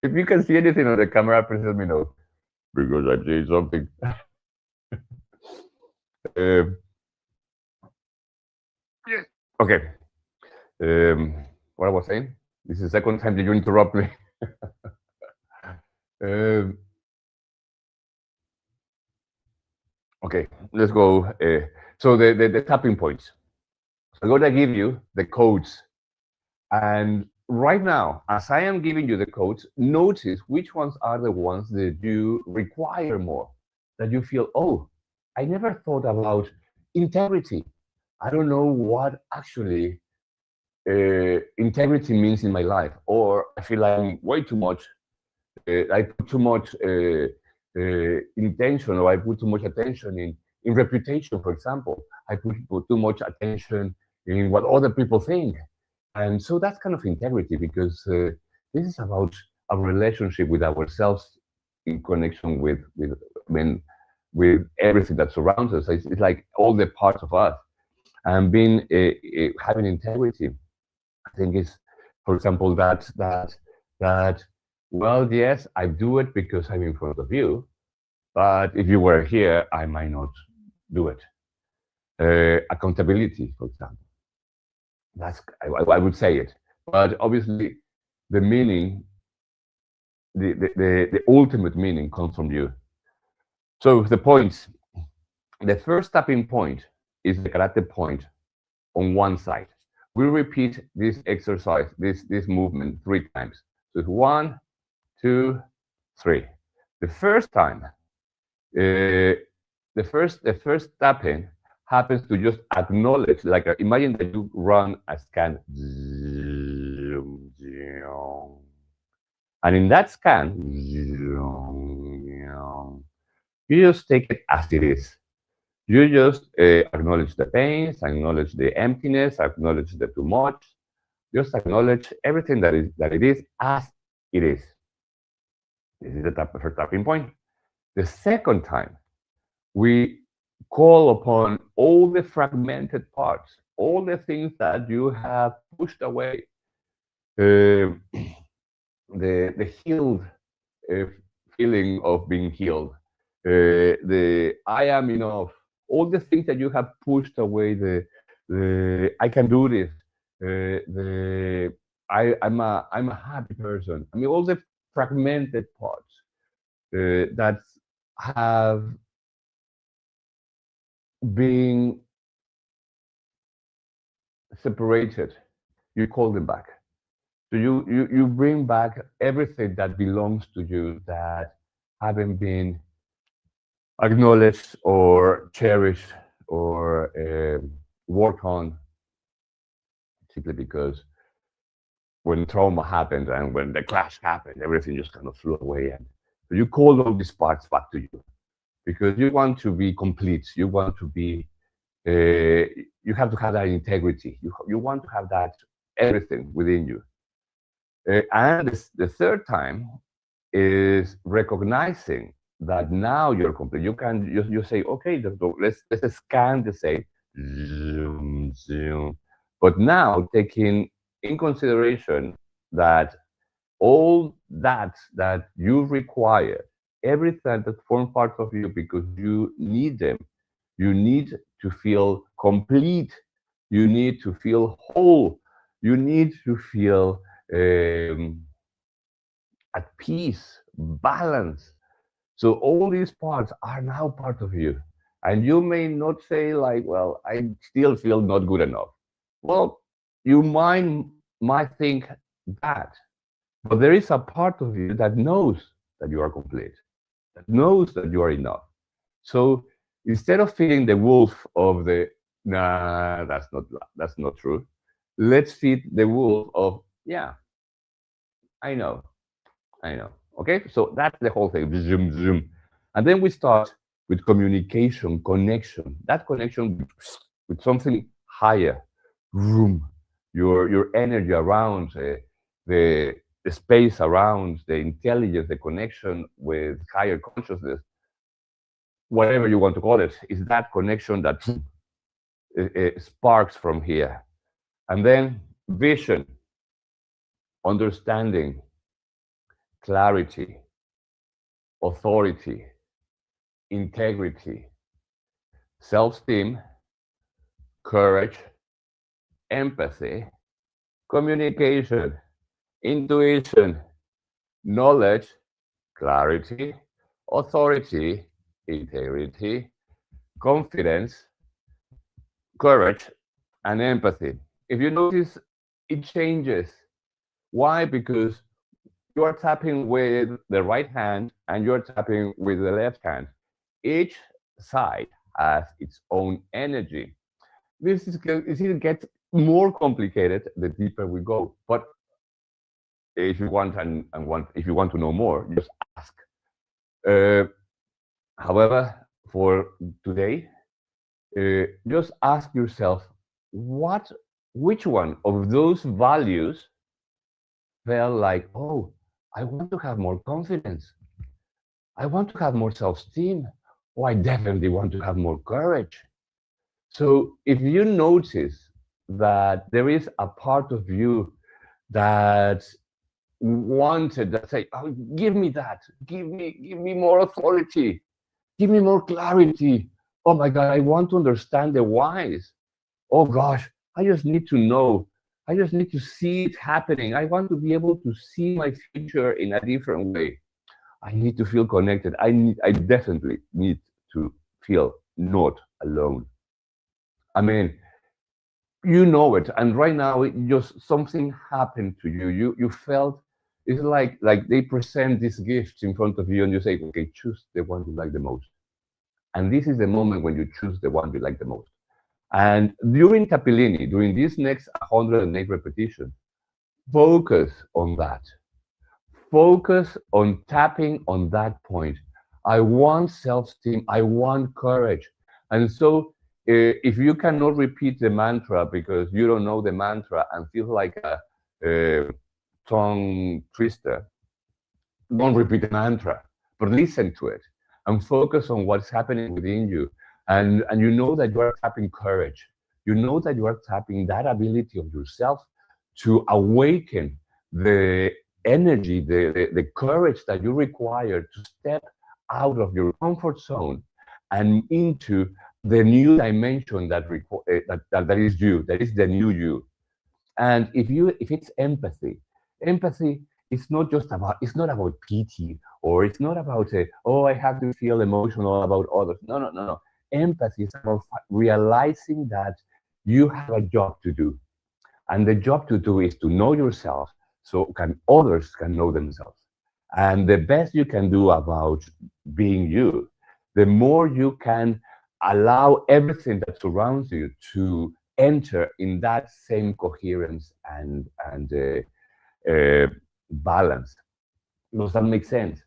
If you can see anything on the camera, please let me know because I'm saying something. um, okay. What I was saying? This is the second time that you interrupt me. um, okay, let's go. So the tapping points. So I'm going to give you the codes. And right now, as I am giving you the codes, notice which ones are the ones that you require more, that you feel, oh, I never thought about integrity. I don't know what actually integrity means in my life, or I feel I'm way too much. I put too much intention, or I put too much attention in reputation, for example. I put too much attention in what other people think, and so that's kind of integrity, because this is about our relationship with ourselves in connection with I mean, with everything that surrounds us. It's like all the parts of us, and being having integrity. I think is, for example, that. Well, yes, I do it because I'm in front of you, but if you were here, I might not do it. Accountability, for example, that's I would say it, but obviously, the meaning, the ultimate meaning comes from you. So the points, the first tapping point is the karate point on one side. We repeat this exercise, this movement 3 times. So it's 1, 2, 3. The first time, the first tapping happens to just acknowledge, like imagine that you run a scan, and in that scan, you just take it as it is. You just acknowledge the pains, acknowledge the emptiness, acknowledge the too much. Just acknowledge everything that it is as it is. This is the first tapping point. The second time, we call upon all the fragmented parts, all the things that you have pushed away, uh, the healed uh, feeling of being healed, the I am enough, all the things that you have pushed away, the I can do this, the I'm a happy person. I mean, all the fragmented parts that have been separated, you call them back. So you bring back everything that belongs to you that haven't been acknowledged or cherished or worked on, simply because when trauma happened and when the clash happened, everything just kind of flew away. And so you call all these parts back to you, because you want to be complete. You want to be, you have to have that integrity. You want to have that everything within you. And the third time is recognizing that now you're complete. You can you say, okay, let's scan the same, zoom, zoom. But now taking in consideration that all that you require, everything that form parts of you because you need them, you need to feel complete, you need to feel whole, you need to feel um, at peace, balance. So all these parts are now part of you. And you may not say, like, well, I still feel not good enough. Well, your mind might think that, but there is a part of you that knows that you are complete, that knows that you are enough. So instead of feeding the wolf of the, nah, that's not true. Let's feed the wolf of, yeah, I know, I know. Okay, so that's the whole thing. Zoom, zoom. And then we start with communication, connection. That connection with something higher, room, your energy around the space around the intelligence, the connection with higher consciousness, whatever you want to call it, is that connection that sparks from here. And then vision, understanding, clarity, authority, integrity, self-esteem, courage, empathy, communication, intuition, knowledge, clarity, authority, integrity, confidence, courage, and empathy. If you notice, it changes. Why? Because you are tapping with the right hand and you're tapping with the left hand. Each side has its own energy. This is it gets more complicated the deeper we go. But if you want if you want to know more, just ask. Uh, However, for today, just ask yourself which one of those values felt like, oh, I want to have more confidence. I want to have more self-esteem. Oh, I definitely want to have more courage. So if you notice that there is a part of you that wanted that say, oh, give me that, give me more authority, give me more clarity. Oh my God, I want to understand the whys. Oh gosh, I just need to know. I just need to see it happening. I want to be able to see my future in a different way. I need to feel connected. I definitely need to feel not alone. I mean, you know it, and right now it just something happened to you. You felt it's like they present these gifts in front of you, and you say, okay, choose the one you like the most. And this is the moment when you choose the one you like the most. And during Tappilini, during this next 108 repetition, focus on that. Focus on tapping on that point. I want self-esteem. I want courage. And so if you cannot repeat the mantra because you don't know the mantra and feel like a tongue twister, don't repeat the mantra, but listen to it and focus on what's happening within you. And you know that you are tapping courage. You know that you are tapping that ability of yourself to awaken the energy, the courage that you require to step out of your comfort zone and into the new dimension that is you, that is the new you. And if it's empathy, empathy is not just about, it's not about pity, or it's not about oh, I have to feel emotional about others. No, no, no, no. Empathy is about realizing that you have a job to do, and the job to do is to know yourself so can others can know themselves. And the best you can do about being you, the more you can allow everything that surrounds you to enter in that same coherence and balance. Does that make sense?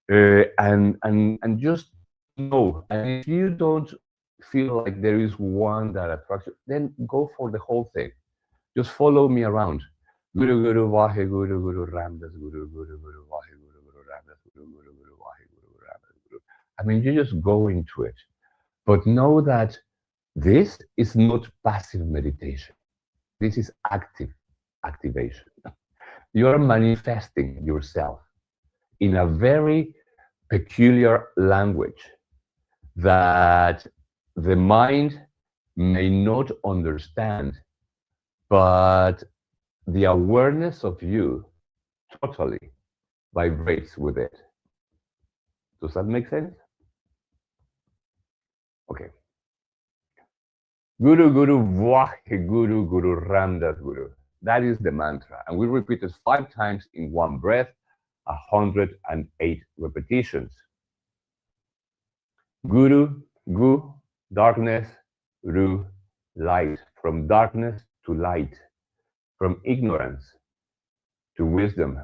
And just know. And if you don't feel like there is one that attracts you, then go for the whole thing. Just follow me around. Guru Guru Vahe Guru Guru Ramdas Guru Guru Guru Vahe Guru Guru Ramdas Guru Guru Guru Vahe Guru Guru Ramdas Guru. I mean, you just go into it, but know that this is not passive meditation. This is active activation. You are manifesting yourself in a very peculiar language that the mind may not understand, but the awareness of you totally vibrates with it. Does that make sense? Okay. Guru Guru Vahe Guru Guru Ramdas Guru. That is the mantra. And we repeat it 5 times in one breath, 108 repetitions. Guru, Gu, darkness, Ru, light. From darkness to light. From ignorance to wisdom.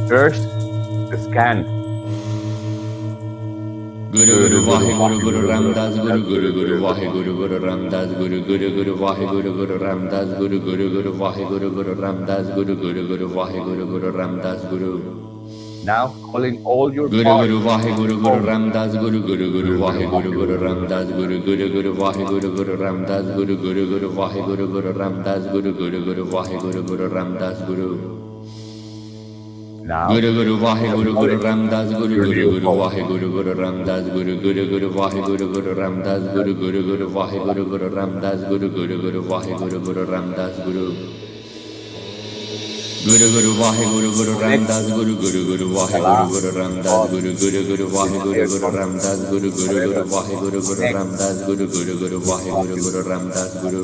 First, the scan. Guru Guru Vahe Guru Guru Ramdas Guru Guru Guru Vahe Guru Guru Ramdas Guru Guru Guru Vahe Guru Guru Ramdas Guru Guru Guru Vahe Guru Guru Ramdas Guru Guru Guru Vahe Guru Guru Ramdas Guru. Now calling all your Guru Guru Vahe Guru Guru Ramdas Guru Guru Guru Vahe Guru Guru Ramdas Guru Guru Guru Vahe Guru Guru Ramdas Guru Guru Guru Vahe Guru Guru Ramdas Guru Guru Guru Vahe Guru Guru Ramdas Guru. Now, Guru Guru Vahe Guru Guru Ramdas Guru Guru Guru Vahe Guru Guru Ramdas Guru Guru Guru Vahe Guru Guru Ramdas Guru Guru Guru Vahe Guru Guru Ramdas Guru Guru Guru Vahe Guru Guru Ramdas Guru. Guru Guru Vahe Guru Guru Ramdas Guru Guru Guru Vahe Guru Guru Ramdas Guru Guru Guru Vahe Guru Guru Ramdas Guru Guru Guru Vahe Guru Guru Ramdas Guru Guru Guru Vahe Guru Guru Ramdas Guru.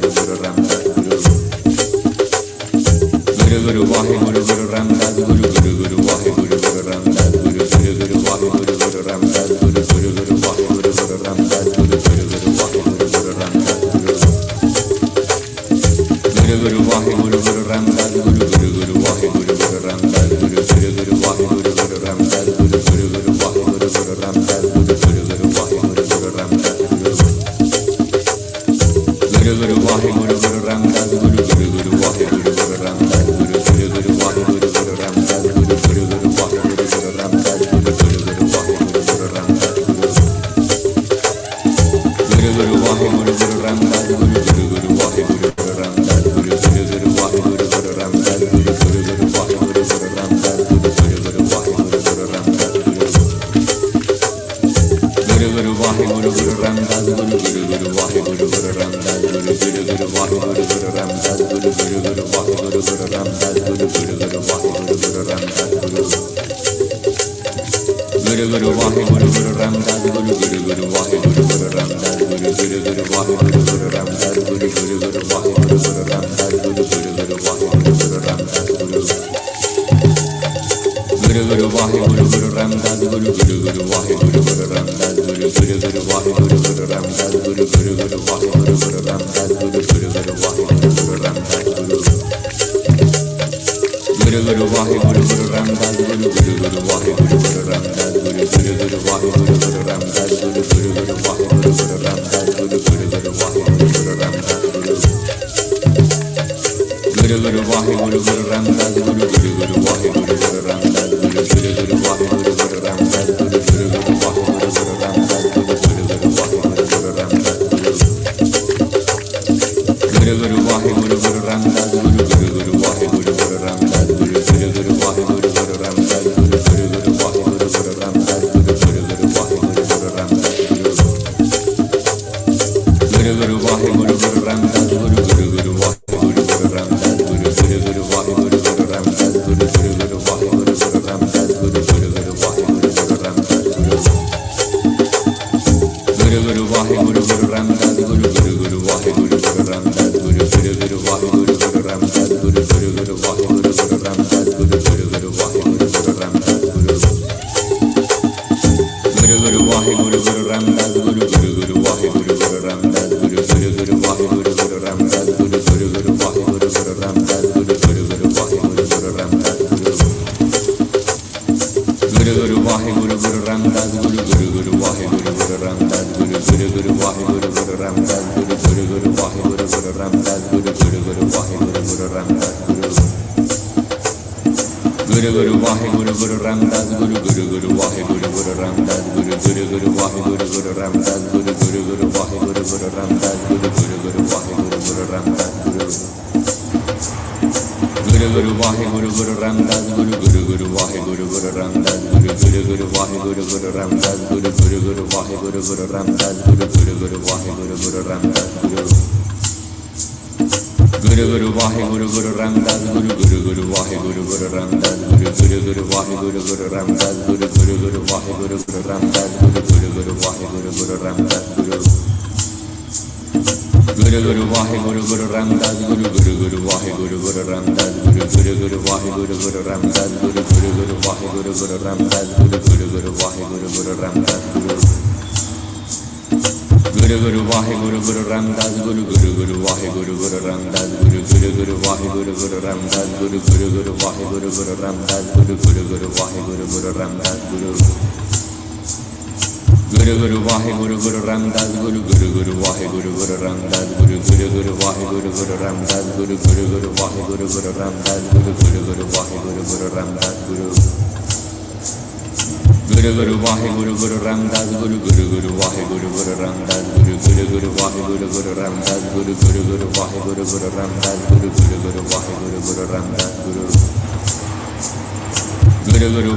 Guru Vahe Guru Guru Ramdas Guru Guru Guru Vahe Guru Guru Ramdas Guru Guru Guru Vahe Guru Guru Ramdas Guru Guru Guru Vahe Guru Guru Ramdas Guru Guru Guru Vahe Guru Guru Ramdas Guru Guru Vahe Guru Guru Ramdas Guru Guru Guru Vahe Guru Guru Ramdas Guru Guru Guru Vahe Guru Guru Ramdas Guru Guru Guru Vahe Guru Guru Ramdas Guru Guru Guru Vahe Guru Guru Ramdas Guru Guru Vahe Guru Guru Ramdas Guru Guru Guru Vahe Guru Guru Ramdas Guru Guru Guru Vahe Guru Guru Ramdas Guru Guru Guru Vahe Guru Guru Ramdas Guru Guru Guru Vahe Guru Guru Ramdas Guru Guru Vahe Guru Guru Ramdas Guru Guru Guru Vahe Guru Guru Ramdas Guru Guru Guru Vahe Guru Guru Ramdas Guru Guru Guru Vahe Guru Guru Ramdas Guru Guru Guru Vahe Guru Guru Ramdas Guru Guru Vahe Guru Guru Ramdas Guru Guru Guru Vahe Guru Guru Ramdas Guru Guru Guru Vahe Guru Guru Ramdas Guru Guru Guru Vahe Guru Guru Ramdas Guru Guru Guru Vahe Guru Guru Ramdas Guru Guru Vahe Guru Guru Ramdas Guru Guru Guru Vahe Guru Guru Ramdas Guru Guru Guru Vahe Guru Guru Ramdas Guru Guru Guru Vahe Guru Guru Ramdas Guru Guru Guru Vahe Guru Guru Ramdas Guru Guru Vahe Guru Guru Ramdas Guru Guru Guru Vahe Guru Guru Ramdas Guru Guru Guru Vahe Guru Guru Ramdas Guru Guru Guru Vahe Guru Guru Ramdas Guru Guru Guru Vahe Guru Guru Ramdas Guru Guru Vahe Guru Guru Ramdas Guru Guru Guru Vahe Guru Guru Ramdas Guru Guru Guru Vahe Guru Guru Ramdas Guru Guru Guru Vahe Guru Guru Ramdas Guru Guru Guru Vahe Guru Guru Ramdas Guru Guru Vahe Guru Guru Ramdas Guru Guru Guru Vahe Guru Guru Ramdas Guru Guru Guru Vahe Guru Guru Ramdas Guru Guru Guru Vahe Guru Guru Ramdas Guru Guru Guru Vahe Guru Guru Ramdas Guru Guru Vahe Guru Guru Ramdas Guru Guru Guru Vahe Guru Guru Ramdas Guru Guru Guru Vahe Guru Guru Ramdas Guru Guru Guru Vahe Guru Guru Ramdas Guru Guru Guru Vahe Guru Guru Ramdas Guru Guru Vahe Guru Guru Ramdas Guru Guru Guru Vahe Guru Guru Ramdas Guru Guru Guru Vahe Guru Guru Ramdas Guru Guru Guru Vahe Guru Guru Ramdas Guru Guru Guru Vahe Guru Guru Ramdas Guru Guru Vahe Guru Guru Ramdas Guru Guru Guru Vahe Guru Guru Ramdas Guru Guru Guru Vahe Guru Guru Ramdas Guru Guru Guru Vahe Guru Guru Ramdas Guru Guru Guru Vahe Guru Guru Ramdas Guru Guru Vahe Guru Guru Ramdas Guru Guru Guru Vahe Guru Guru Ramdas Guru Guru Guru Vahe Guru Guru Ramdas Guru Guru Guru Vahe Guru Guru Ramdas Guru Guru Guru Vahe Guru Guru Ramdas Guru Guru Vahe Guru Guru Ramdas Guru Guru Guru Vahe Guru Guru Ramdas Guru Guru Guru Vahe Guru Guru Ramdas Guru Guru Guru Vahe Guru Guru Ramdas Guru Guru Guru Vahe Guru Guru Ramdas Guru Guru Vahe Guru Guru Ramdas Guru Guru Guru Vahe Guru Guru Ramdas Guru Guru Guru Vahe Guru Guru Ramdas Guru Guru Guru Vahe Guru Guru Ramdas Guru Guru Guru Vahe Guru Guru Ramdas Guru Guru Vahe Guru Guru Ramdas Guru Guru Guru Vahe Guru Guru Ramdas Guru Guru Guru Vahe Guru Guru Ramdas Guru Guru Guru Vahe Guru Guru Ramdas Guru Guru Guru Vahe Guru Guru Ramdas Guru Guru Vahe Guru Guru Ramdas Guru Guru Guru Vahe Guru Guru Ramdas Guru Guru Guru Vahe Guru Guru Ramdas Guru Guru Guru Vahe Guru Guru Ramdas Guru Guru Guru Vahe Guru Guru Ramdas Guru Guru Vahe Guru Guru Ramdas Guru Guru Guru Vahe Guru Guru Ramdas Guru Guru Guru Vahe Guru Guru Ramdas Guru Guru Guru Vahe Guru Guru Ramdas Guru Guru Guru Vahe Guru Guru Ramdas Guru Guru Vahe Guru Guru Ramdas Guru Guru Guru Vahe Guru Guru Ramdas Guru Guru Guru Vahe Guru Guru Ramdas Guru Guru Guru Vahe Guru Guru Ramdas Guru Guru Guru Vahe Guru Guru Ramdas Guru Guru Vahe Guru Guru Ramdas Guru Guru Guru Vahe Guru Guru Ramdas Guru Guru Guru Vahe Guru Guru Ramdas Guru Guru Guru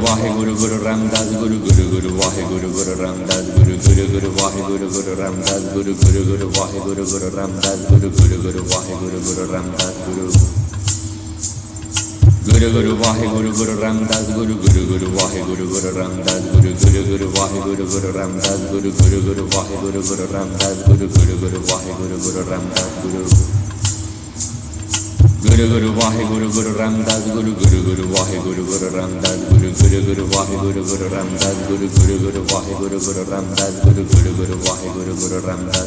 Vahe Guru Guru Ramdas Guru Guru Guru Vahe Guru Guru Ramdas Guru Guru Vahe Guru Guru Ramdas Guru Guru Guru Vahe Guru Guru Ramdas Guru Guru Guru Vahe Guru Guru Ramdas Guru Guru Guru Vahe Guru Guru Ramdas Guru Guru Guru Vahe Guru Guru Ramdas Guru Guru Vahe Guru Guru Ramdas Guru Guru Guru Vahe Guru Guru Ramdas Guru Guru Guru Vahe Guru Guru Ramdas Guru Guru Guru Vahe Guru Guru Ramdas Guru Guru Guru Vahe Guru Guru Ramdas Guru Guru Vahe Guru Guru Ramdas Guru Guru Guru Vahe Guru Guru Ramdas Guru Guru Guru Vahe Guru Guru Ramdas Guru Guru Guru Vahe Guru Guru Ramdas Guru Guru Guru Vahe Guru Guru Ramdas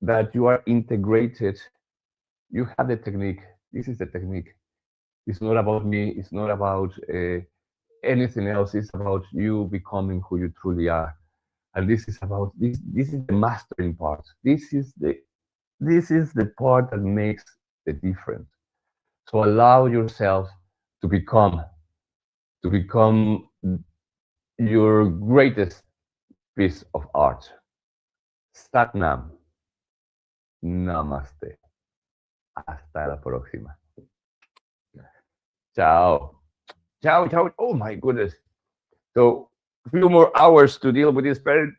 that you are integrated. You have the technique. This is the technique. It's not about me. It's not about anything else. It's about you becoming who you truly are. And this is about this. This is the mastering part. This is the part that makes the difference. So allow yourself to become your greatest piece of art. Satnam. Namaste. Hasta la próxima. Ciao. Ciao, ciao. Oh my goodness. So a few more hours to deal with this parent.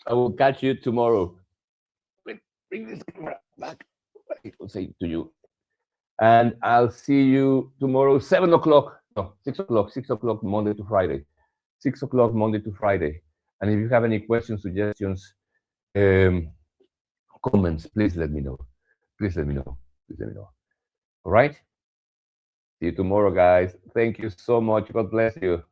I will catch you tomorrow. Bring this camera back. I will say to you. And I'll see you tomorrow, 7 o'clock. No, 6 o'clock, 6 o'clock, Monday to Friday. 6 o'clock, Monday to Friday. And if you have any questions, suggestions, comments, please let me know. Please let me know. Please let me know. All right? See you tomorrow, guys. Thank you so much. God bless you.